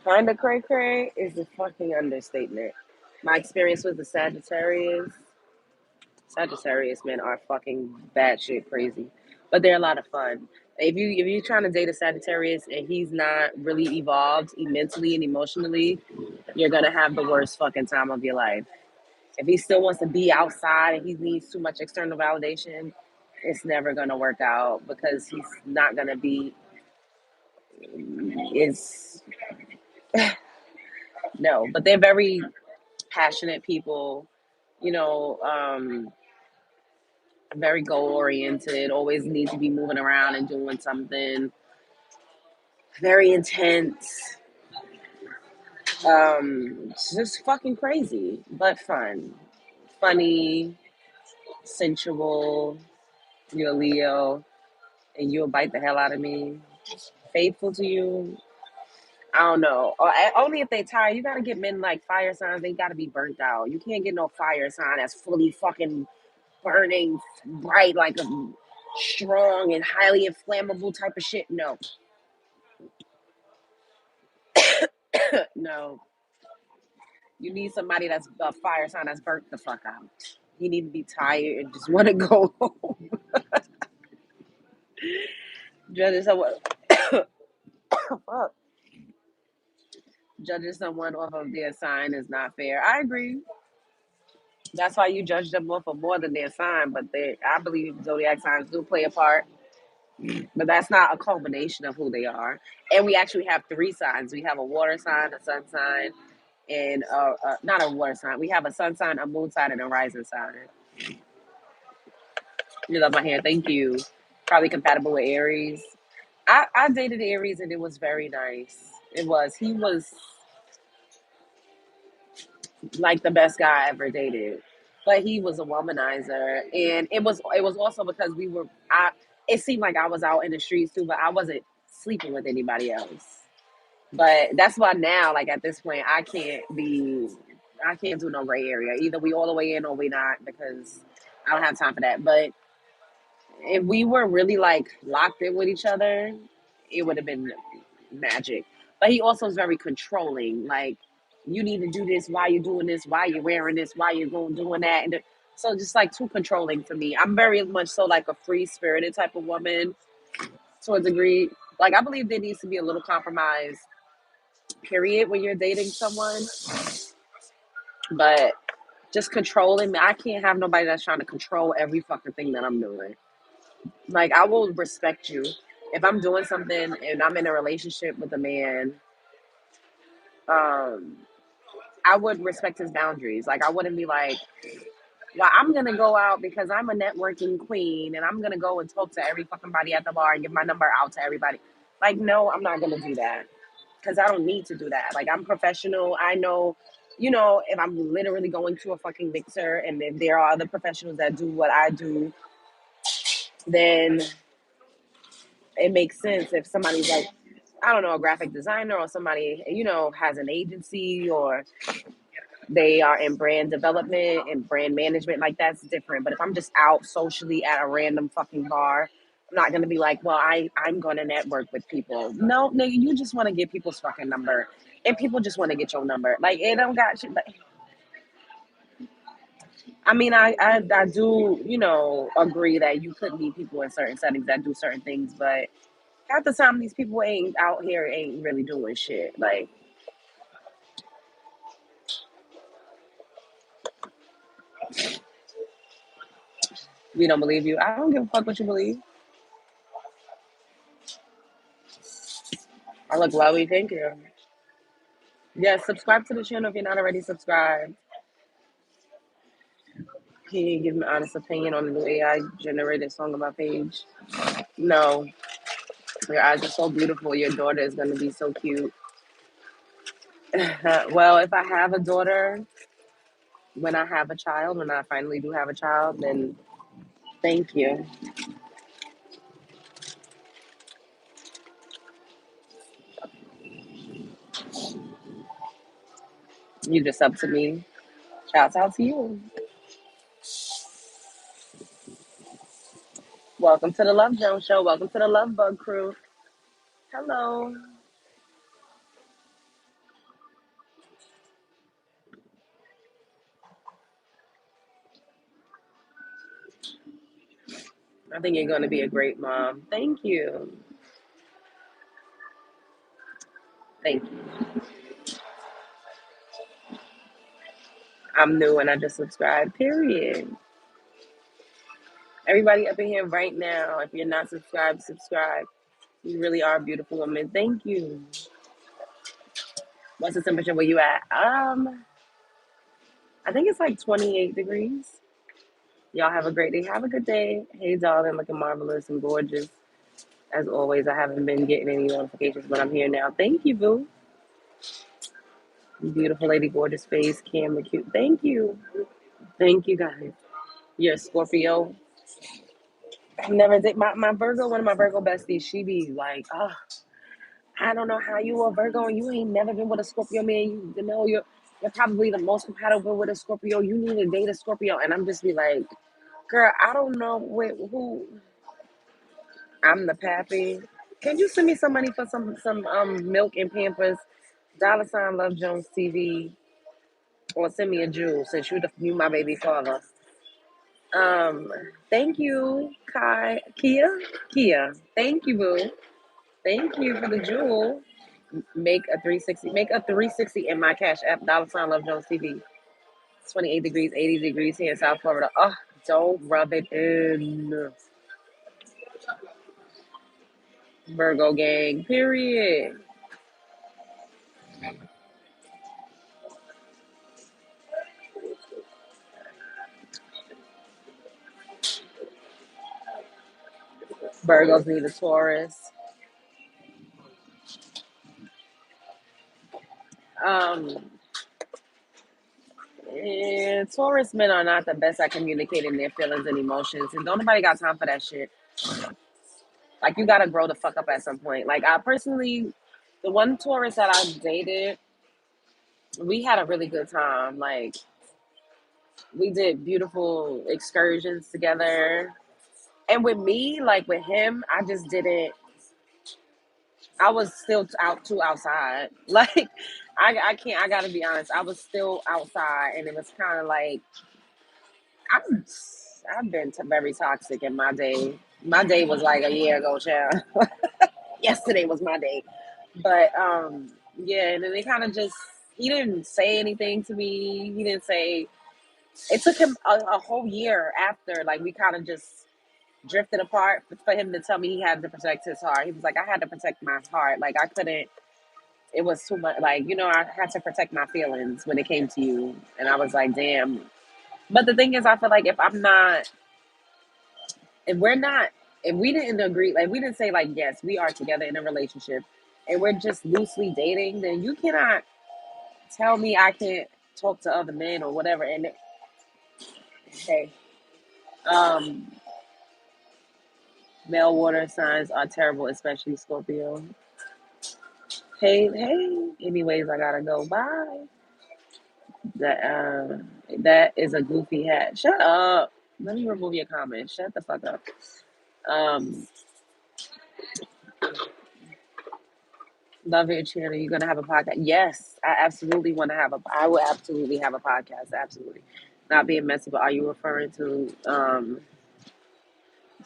Kinda cray cray is a fucking understatement. My experience with the Sagittarius men are fucking batshit crazy, but they're a lot of fun. If you're trying to date a Sagittarius and he's not really evolved mentally and emotionally, you're gonna have the worst fucking time of your life. If he still wants to be outside and he needs too much external validation, it's never gonna work out because he's not gonna be. It's no, but they're very passionate people. You know, very goal oriented. Always need to be moving around and doing something. Very intense. It's just fucking crazy, but fun, funny, sensual. You're a Leo, and you'll bite the hell out of me. Faithful to you. I don't know. Only if they tired. You gotta get men like fire signs. They gotta be burnt out. You can't get no fire sign that's fully fucking burning bright, like a strong and highly inflammable type of shit. No, no. You need somebody that's a fire sign that's burnt the fuck out. You need to be tired and just want to go home. Judging someone, fuck. Judging someone off of their sign is not fair. I agree. That's why you judge them off of more than their sign. But I believe zodiac signs do play a part. But that's not a culmination of who they are. And we actually have three signs. We have a water sign, a sun sign, and not a water sign. We have a sun sign, a moon sign, and a rising sign. You love my hair. Thank you. Probably compatible with Aries. I dated Aries and it was very nice. It was. He was like the best guy I ever dated. But he was a womanizer. And it was also because we were I it seemed like I was out in the streets too, but I wasn't sleeping with anybody else. But that's why now, like at this point, I can't do no gray area. Either we all the way in or we not because I don't have time for that. But if we were really like locked in with each other, it would have been magic. But he also is very controlling. Like, you need to do this. Why you doing this? Why you wearing this? Why you going doing that? And so just like too controlling for me. I'm very much so like a free spirited type of woman to a degree. Like I believe there needs to be a little compromise. Period when you're dating someone, but just controlling me. I can't have nobody that's trying to control every fucking thing that I'm doing. Like I will respect you if I'm doing something and I'm in a relationship with a man. Um, I would respect his boundaries. Like I wouldn't be like, well, I'm gonna go out because I'm a networking queen and I'm gonna go and talk to every fucking body at the bar and give my number out to everybody. Like, no, I'm not gonna do that because I don't need to do that. Like I'm professional. I know, if I'm literally going to a fucking mixer and if there are other professionals that do what I do, then it makes sense if somebody's like, I don't know, a graphic designer or somebody, has an agency or they are in brand development and brand management, like that's different. But if I'm just out socially at a random fucking bar, I'm not gonna be like, well, I'm gonna network with people. No, nigga, you just want to get people's fucking number, and people just want to get your number. Like it don't got shit. I mean, I do, agree that you could meet people in certain settings that do certain things, but half the time these people ain't out here, ain't really doing shit. Like, we don't believe you. I don't give a fuck what you believe. I look lovely, thank you. Yes, subscribe to the channel if you're not already subscribed. Can you give me an honest opinion on the new AI generated song on my page? No. Your eyes are so beautiful. Your daughter is going to be so cute. Well, if I have a daughter, when I have a child, when I finally do have a child, then thank you. You just up to me. Shouts out to you. Welcome to the Love Jones Show. Welcome to the Love Bug Crew. Hello. I think you're going to be a great mom. Thank you. Thank you. I'm new and I just subscribed. Period. Everybody up in here right now, if you're not subscribed, subscribe. You really are a beautiful woman. Thank you. What's the temperature where you at? I think it's like 28 degrees. Y'all have a great day. Have a good day. Hey, darling, looking marvelous and gorgeous. As always, I haven't been getting any notifications, but I'm here now. Thank you, boo. Beautiful lady, gorgeous face, camera cute. Thank you. Thank you, guys. You're a Scorpio. I never did. My Virgo, one of my Virgo besties, she be like, oh, I don't know how you a Virgo and you ain't never been with a Scorpio man. You know you're probably the most compatible with a Scorpio. You need to date a Scorpio, and I'm just be like, girl, I don't know who. I'm the pappy. Can you send me some money for some milk and Pampers? Dollar sign Love Jones TV, or send me a jewel since you my baby father. Um, thank you, Kia. Thank you, boo. Thank you for the jewel. Make a 360. Make a 360 in my cash app. Dollar sign Love Jones TV. 28 degrees, 80 degrees here in South Florida. Oh, don't rub it in. Virgo gang. Period. Virgos need a Taurus. Um, Taurus men are not the best at communicating their feelings and emotions, and don't nobody got time for that shit. Like you gotta grow the fuck up at some point. Like I personally, the one Taurus that I dated, we had a really good time. Like we did beautiful excursions together. And with me, like with him, I just didn't. I was still out too outside. Like I can't. I gotta be honest. I was still outside, and it was kind of like I'm. I've been very toxic in my day. My day was like a year ago, child. Yesterday was my day. But yeah, and then they kind of just he didn't say anything to me. He didn't say it took him a whole year after like we kind of just drifted apart for him to tell me he had to protect his heart. He was like, I had to protect my heart. Like I couldn't it was too much like, I had to protect my feelings when it came to you. And I was like, damn. But the thing is I feel like if we're not if we didn't agree, like we didn't say like yes, we are together in a relationship and we're just loosely dating, then you cannot tell me I can't talk to other men or whatever. And hey, um, male water signs are terrible, especially Scorpio. Hey, hey. Anyways, I gotta go. Bye. That that is a goofy hat. Shut up. Let me remove your comment. Shut the fuck up. Um, love it, Chandler. You're gonna have a podcast? Yes, I absolutely want to have a. I will absolutely have a podcast. Absolutely. Not being messy, but are you referring to?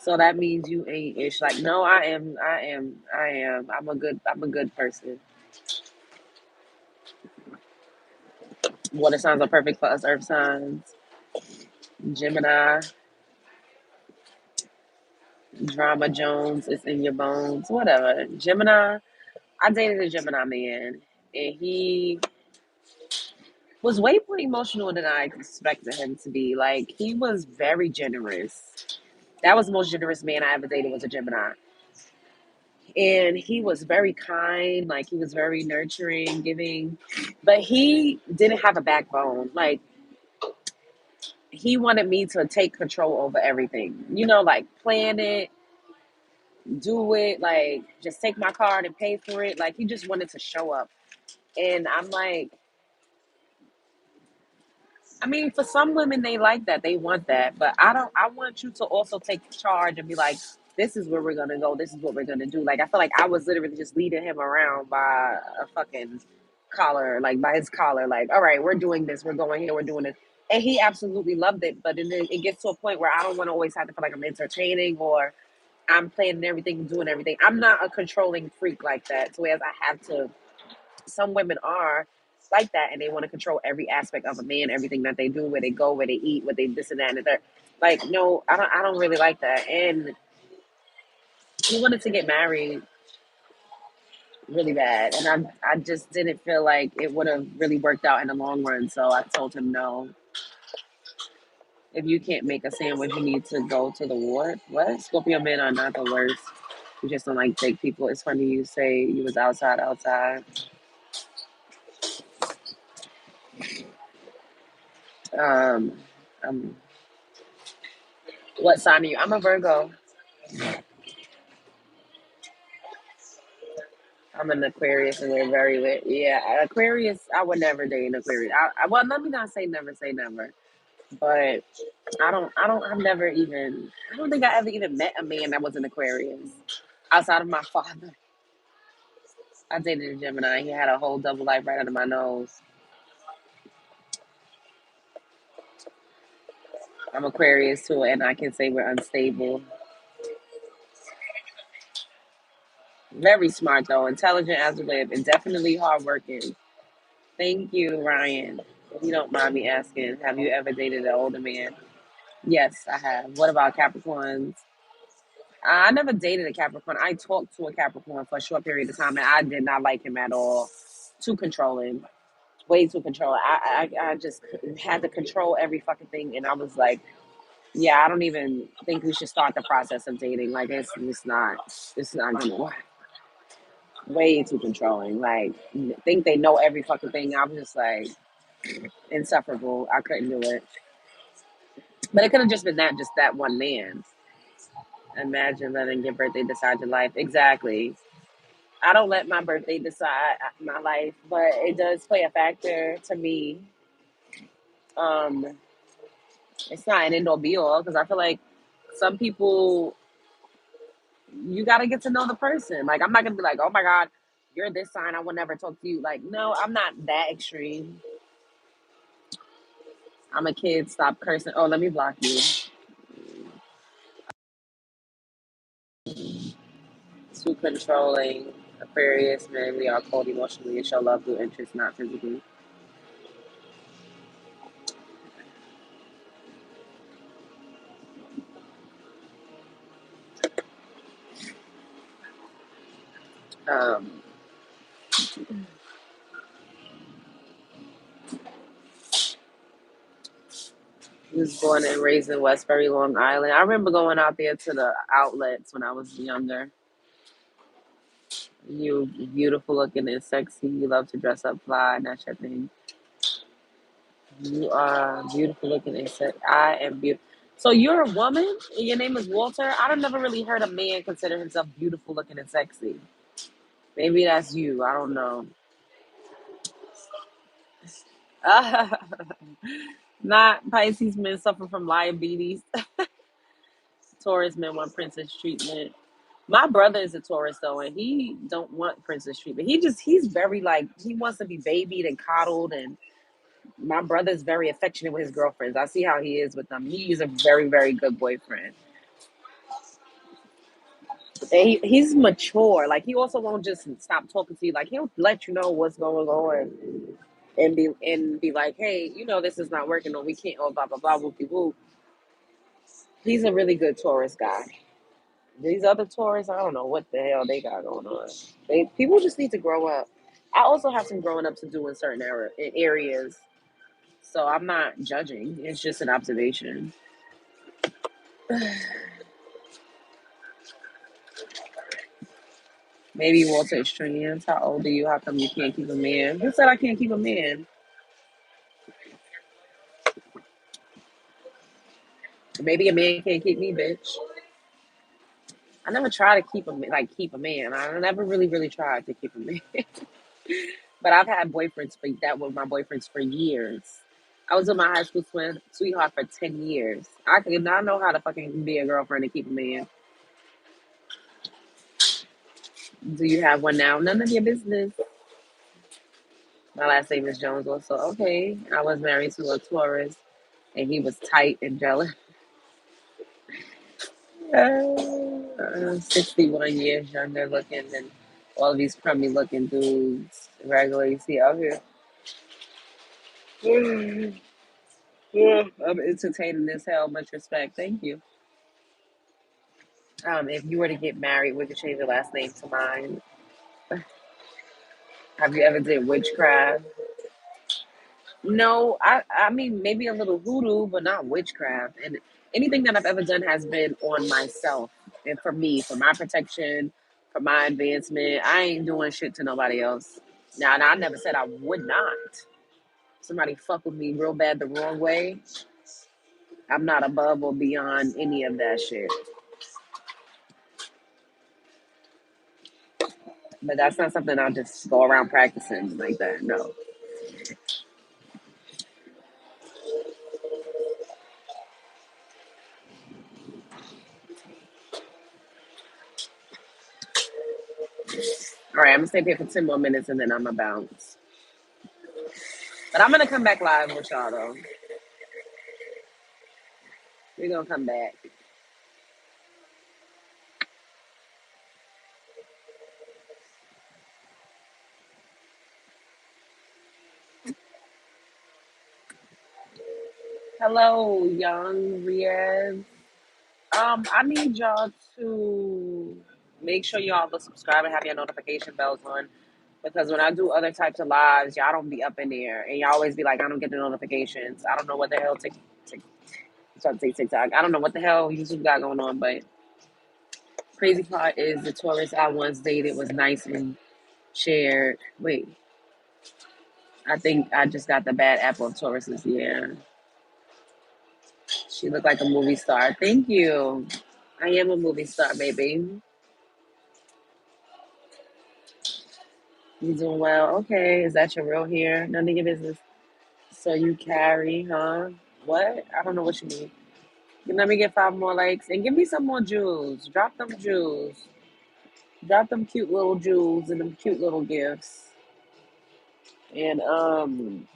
So that means you ain't ish. Like, no, I am. I am. I am. I'm a good. I'm a good person. Water signs are perfect for us. Earth signs. Gemini. Drama Jones is in your bones. Whatever. Gemini. I dated a Gemini man, and he was way more emotional than I expected him to be. Like, he was very generous. That was the most generous man I ever dated, was a Gemini. And he was very kind, like he was very nurturing, giving, but he didn't have a backbone. Like, he wanted me to take control over everything. Like, plan it, do it, like just take my card and pay for it. Like, he just wanted to show up. And I'm like, I mean, for some women, they like that. They want that. But I don't, I want you to also take charge and be like, this is where we're going to go. This is what we're going to do. Like, I feel like I was literally just leading him around by a fucking collar, like by his collar. Like, all right, we're doing this. We're going here. We're doing it. And he absolutely loved it. But then it gets to a point where I don't want to always have to feel like I'm entertaining or I'm planning everything, doing everything. I'm not a controlling freak like that. So, as I have to, some women are like that and they want to control every aspect of a man, everything that they do, where they go, where they eat, what they this and that and the third. Like, no, I don't really like that. And he wanted to get married really bad. And I just didn't feel like it would have really worked out in the long run. So I told him no. If you can't make a sandwich, you need to go to the ward. What? Scorpio men are not the worst. You just don't like fake people. It's funny you say you was outside. Um, um, what sign are you? I'm a Virgo. I'm an Aquarius and we're very lit. Yeah, Aquarius, I would never date an Aquarius. Well, let me not say never, but I've never even, I don't think I ever even met a man that was an Aquarius outside of my father. I dated a Gemini. He had a whole double life right under my nose. I'm Aquarius too, and I can say we're unstable. Very smart though, intelligent as a whip, and definitely hardworking. Thank you, Ryan. If you don't mind me asking, have you ever dated an older man? Yes, I have. What about Capricorns? I never dated a Capricorn. I talked to a Capricorn for a short period of time, and I did not like him at all. Too controlling, way too controlling. I just had to control every fucking thing, and I was like, yeah, I don't even think we should start the process of dating. Like, it's not gonna work. Way too controlling. Like, think they know every fucking thing. I was just like insufferable. I couldn't do it. But it could have just been that, just that one man. Imagine letting your birthday decide your life. Exactly. I don't let my birthday decide my life, but it does play a factor to me. Um, it's not an end all be all because I feel like some people, you got to get to know the person. Like, I'm not gonna be like, oh my god, you're this sign, I will never talk to you. Like, no, I'm not that extreme. I'm a kid. Stop cursing. Oh, let me block you. Too controlling. Aquarius, man, we are cold emotionally and show love through interest, not physically. Um, He was born and raised in Westbury, Long Island. I remember going out there to the outlets when I was younger. You beautiful looking and sexy. You love to dress up fly, and that's your thing. You are beautiful looking and sexy. I am beautiful. So you're a woman and your name is Walter? I don't never really heard a man consider himself beautiful looking and sexy. Maybe that's you. I don't know. Not Pisces men suffer from diabetes. Taurus men want princess treatment. My brother is a Taurus though, and he don't want princess treatment. He's very like he wants to be babied and coddled, and my brother's very affectionate with his girlfriends. I see how he is with them. He's a very very good boyfriend. And he's mature. Like he also won't just stop talking to you. Like he'll let you know what's going on and be like, hey, this is not working or we can't or blah blah blah whoopie whoop. He's a really good Taurus guy. These other Taurus, I don't know what the hell they got going on. People just need to grow up. I also have some growing up to do in certain areas, so I'm not judging. It's just an observation. Maybe Walter Extremes. How old are you? How come you can't keep a man? Who said I can't keep a man? Maybe a man can't keep me, bitch. I never try to keep a man. I never really, really tried to keep a man. But I've had boyfriends that were my boyfriends for years. I was with my high school sweetheart for 10 years. I could not know how to fucking be a girlfriend and keep a man. Do you have one now? None of your business. My last name is Jones also. Okay. I was married to a Taurus and he was tight and jealous. 61 years younger looking than all of these crummy looking dudes regularly you see out here. Yeah, I'm entertaining as hell. Much respect. Thank you. If you were to get married, we could change your last name to mine. Have you ever did witchcraft? No, I mean maybe a little voodoo, but not witchcraft. And anything that I've ever done has been on myself and for me, for my protection, for my advancement. I ain't doing shit to nobody else. Now I never said I would not. Somebody fuck with me real bad the wrong way. I'm not above or beyond any of that shit. But that's not something I'll just go around practicing like that. No. All right, I'm gonna stay here for 10 more minutes and then I'm gonna bounce. But I'm gonna come back live with y'all though. We're gonna come back. Hello, young Riaz. I need y'all to make sure y'all will subscribe and have your notification bells on. Because when I do other types of lives, y'all don't be up in there and y'all always be like, I don't get the notifications. I don't know what the hell I'm trying to say TikTok. I don't know what the hell YouTube got going on, but crazy part is the Taurus I once dated was nice and shared. Wait, I think I just got the bad apple of Tauruses. Yeah, she looked like a movie star. Thank you. I am a movie star, baby. You doing well? Okay, is that your real hair? None of your business. So you carry, huh? What? I don't know what you mean. Let me get 5 more likes and give me some more jewels. Drop them jewels. Drop them cute little jewels and them cute little gifts. And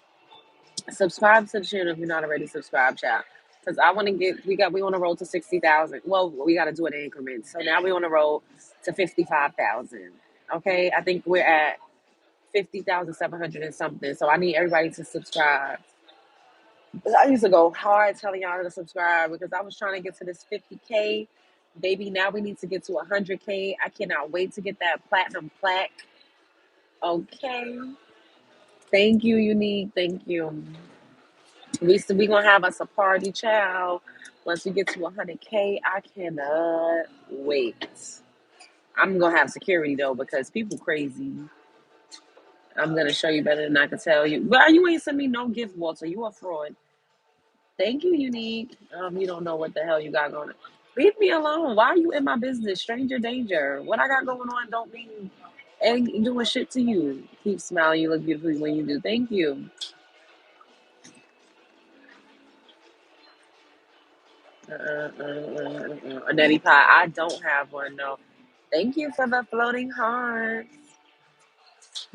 subscribe to the channel if you're not already subscribed, chat. Because I want to we want to roll to 60,000. Well, we got to do it in increments. So now we want to roll to 55,000. Okay, I think we're at 50,700 and something. So I need everybody to subscribe. I used to go hard telling y'all to subscribe because I was trying to get to this 50K. Baby, now we need to get to 100K. I cannot wait to get that platinum plaque. Okay. Thank you, Unique. Thank you. We gonna have us a party, child. Once we get to 100K, I cannot wait. I'm gonna have security though because people crazy. I'm gonna show you better than I can tell you. But you ain't send me no gift, Walter. You a fraud. Thank you, Unique. You don't know what the hell you got going on. Leave me alone. Why are you in my business? Stranger danger. What I got going on don't mean ain't doing shit to you. Keep smiling. You look beautiful when you do. Thank you. A neti pie. I don't have one, no. Thank you for the floating hearts.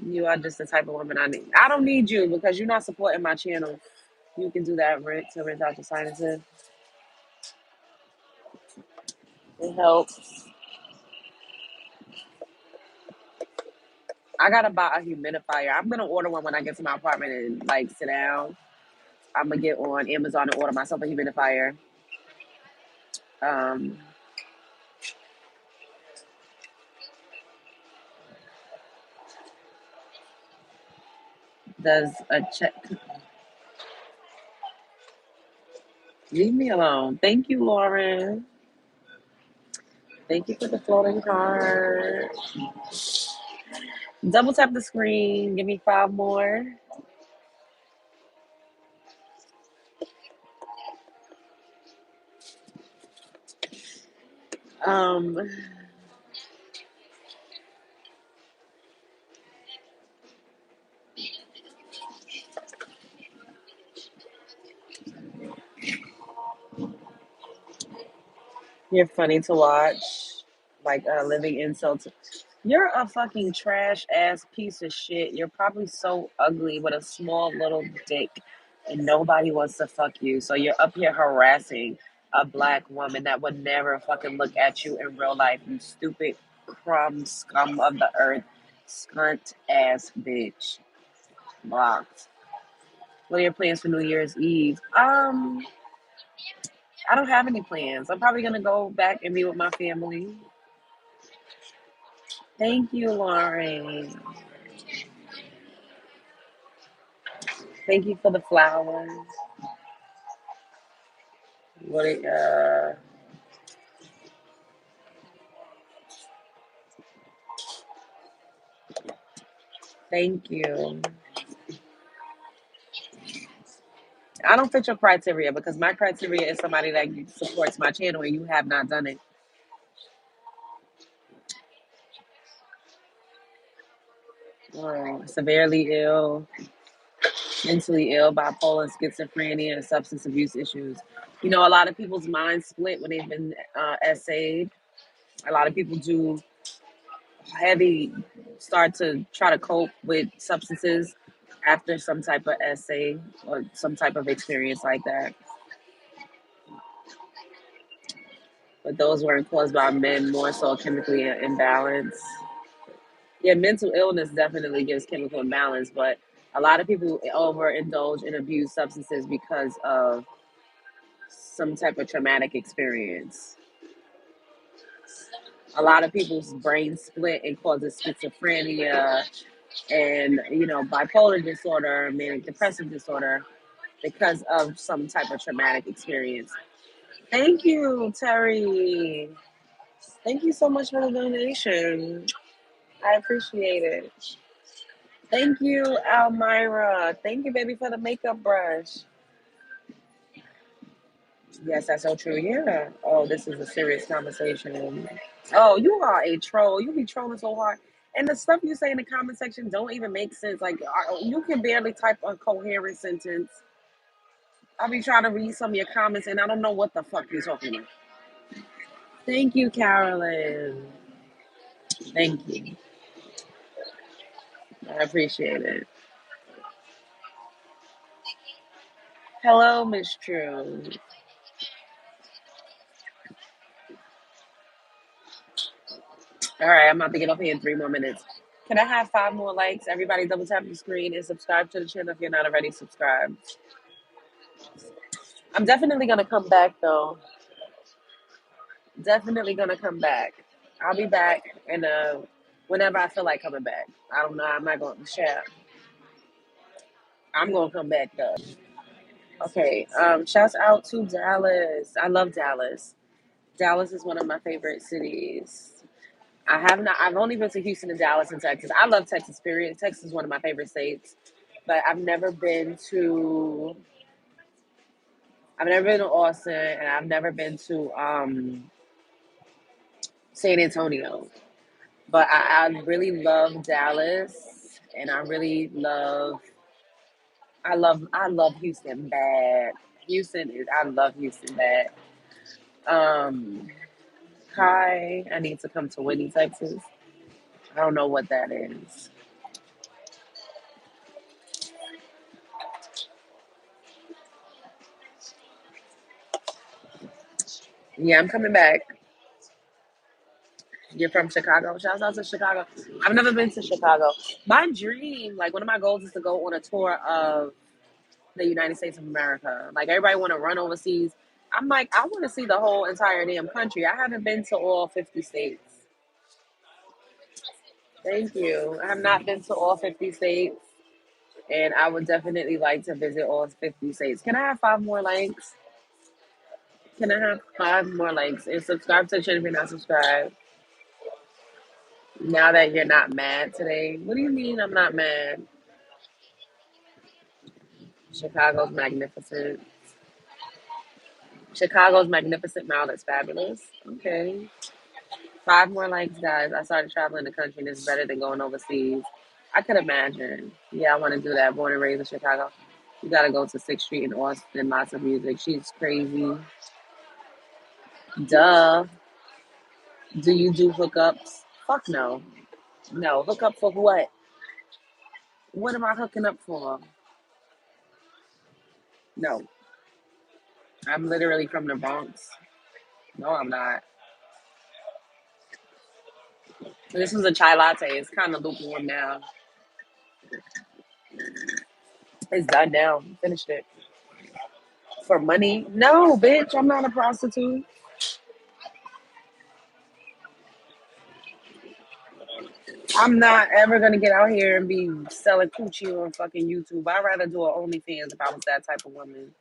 You are just the type of woman I need. I don't need you because you're not supporting my channel. You can do that to rinse out your sinuses. It helps. I gotta buy a humidifier. I'm gonna order one when I get to my apartment and like sit down. I'm gonna get on Amazon and order myself a humidifier. Um, does a check leave me alone? Thank you, Lauren. Thank you for the floating heart. Double tap the screen. Give me 5 more. Um, you're funny to watch. Like living insults. You're a fucking trash ass piece of shit. You're probably so ugly with a small little dick, and nobody wants to fuck you. So you're up here harassing a black woman that would never fucking look at you in real life. You stupid crumb scum of the earth, scunt ass bitch. Blocked. What are your plans for New Year's Eve? I don't have any plans. I'm probably gonna go back and be with my family. Thank you, Lauren. Thank you for the flowers. What? Thank you. I don't fit your criteria because my criteria is somebody that supports my channel and you have not done it. Severely ill, mentally ill, bipolar, schizophrenia, and substance abuse issues. You know, a lot of people's minds split when they've been essayed. A lot of people do heavy, start to try to cope with substances after some type of essay or some type of experience like that. But those weren't caused by men, more so chemically imbalanced. Yeah, mental illness definitely gives chemical imbalance, but a lot of people overindulge and abuse substances because of some type of traumatic experience. A lot of people's brains split and causes schizophrenia and bipolar disorder, manic depressive disorder because of some type of traumatic experience. Thank you, Terry. Thank you so much for the donation. I appreciate it. Thank you, Almira. Thank you, baby, for the makeup brush. Yes, that's so true. Yeah. Oh, this is a serious conversation. Oh, you are a troll. You be trolling so hard. And the stuff you say in the comment section don't even make sense. Like, you can barely type a coherent sentence. I'll be trying to read some of your comments and I don't know what the fuck you're talking about. Thank you, Carolyn. Thank you. I appreciate it. Hello, Miss True. All right, I'm about to get off here in 3 more minutes. Can I have 5 more likes? Everybody double tap the screen and subscribe to the channel if you're not already subscribed. I'm definitely gonna come back though. Definitely gonna come back. I'll be back and whenever I feel like coming back. I don't know. I'm not going to share. I'm gonna come back though. Okay. Shouts out to Dallas. I love Dallas. Dallas is one of my favorite cities. I have not. I've only been to Houston and Dallas and Texas. I love Texas. Period. Texas is one of my favorite states, but I've never been to. I've never been to Austin, and I've never been to San Antonio. But I really love Dallas, and I really love. I love Houston bad. Houston is. I love Houston bad. Um, Kai, I need to come to Whitney, Texas. I don't know what that is. Yeah, I'm coming back. You're from Chicago. Shouts out to Chicago. I've never been to Chicago. My dream, like one of my goals, is to go on a tour of the United States of America. Like everybody want to run overseas. I'm like, I want to see the whole entire damn country. I haven't been to all 50 states. Thank you. I have not been to all 50 states, and I would definitely like to visit all 50 states. Can I have 5 more likes? Can I have 5 more likes? And subscribe to the channel if you're not subscribed. Now that you're not mad today. What do you mean I'm not mad? Chicago's magnificent. Chicago's magnificent mile is fabulous. Okay. 5 more likes, guys. I started traveling the country and it's better than going overseas. I could imagine. Yeah, I want to do that. Born and raised in Chicago. You got to go to 6th Street in Austin. Lots of music. She's crazy. Duh. Do you do hookups? Fuck no. No. Hook up for what? What am I hooking up for? No. I'm literally from the Bronx. No, I'm not. This was a chai latte. It's kind of lukewarm now. It's done now. Finished it. For money? No, bitch. I'm not a prostitute. I'm not ever gonna get out here and be selling coochie on fucking YouTube. I'd rather do an OnlyFans if I was that type of woman.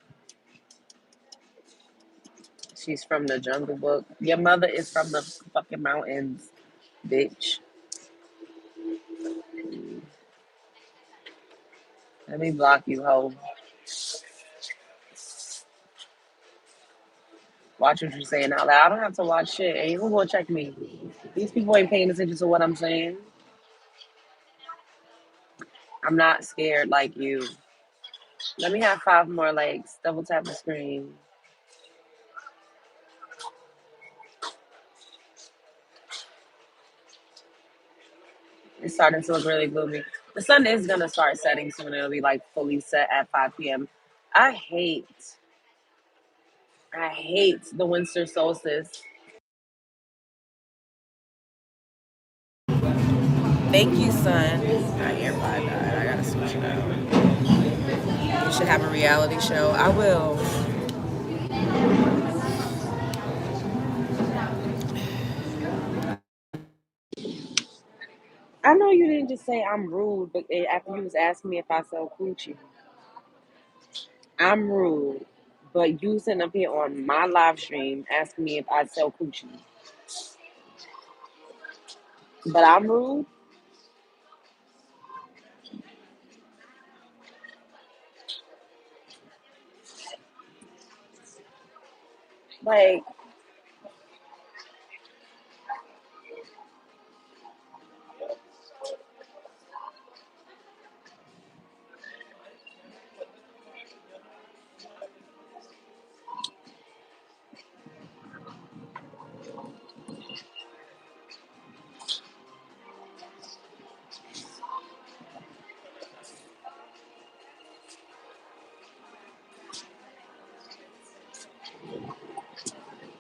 She's from the Jungle Book. Your mother is from the fucking mountains, bitch. Let me block you, hoe. Watch what you're saying out loud. I don't have to watch shit. Ain't who gonna check me? These people ain't paying attention to what I'm saying. I'm not scared like you. Let me have 5 more likes. Double tap the screen. It's starting to look really gloomy. The sun is gonna start setting soon. It'll be like fully set at 5 p.m. I hate, I hate the winter solstice. Thank you, son. My earbud died. I gotta switch it out. You should have a reality show. I will. I know you didn't just say I'm rude, but after you was asking me if I sell coochie, I'm rude. But you sitting up here on my live stream asking me if I sell coochie, but I'm rude. Like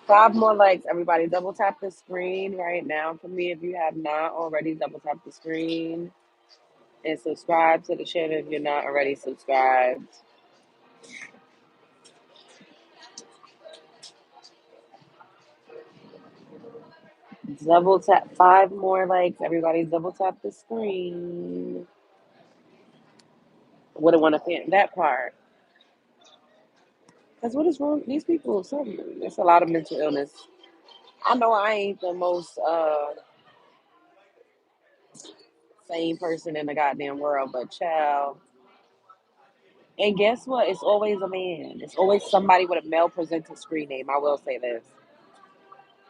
5 more likes, everybody. Double tap the screen right now for me if you have not already. Double tap the screen and subscribe to the channel if you're not already subscribed. Double tap 5 more likes, everybody. Double tap the screen. Wouldn't want to pin that part. Because what is wrong? These people, something. It's a lot of mental illness. I know I ain't the most sane person in the goddamn world, but child. And guess what? It's always a man. It's always somebody with a male presented screen name. I will say this.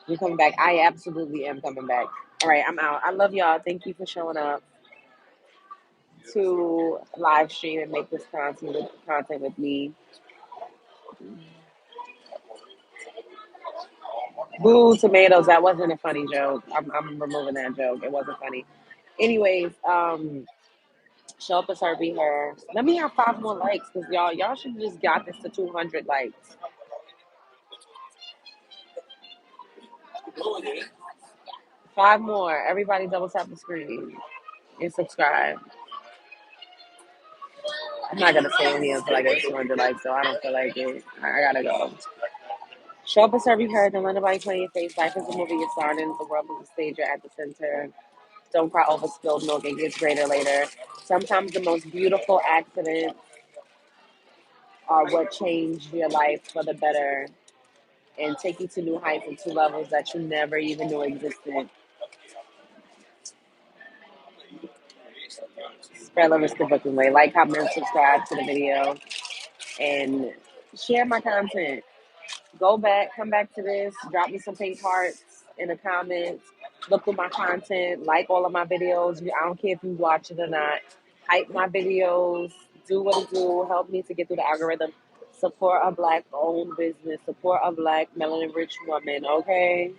You're coming back. I absolutely am coming back. All right, I'm out. I love y'all. Thank you for showing up to live stream and make this content with me. Boo tomatoes. That wasn't a funny joke. I'm removing that joke. It wasn't funny. Anyways, show up as her, be her. Let me have 5 more likes, because y'all should have just got this to 200 likes. 5 more. Everybody double tap the screen and subscribe. I'm not gonna say any until I get 200 likes, so I don't feel like it. I gotta go. Show up as her, be heard. Don't let nobody play in your face. Life is a movie you're starting. The world is a stage. You're at the center. Don't cry over spilled milk. It gets greater later. Sometimes the most beautiful accidents are what change your life for the better and take you to new heights and to levels that you never even knew existed. Spread love is the booking way. Like, comment, subscribe to the video, and share my content. Go back, come back to this, drop me some pink hearts in the comments, look through my content, like all of my videos. I don't care if you watch it or not. Hype my videos, do what it do, help me to get through the algorithm. Support a black owned business, support a black melanin rich woman, okay?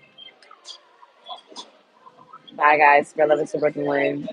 Bye guys, for love is to Brooklyn.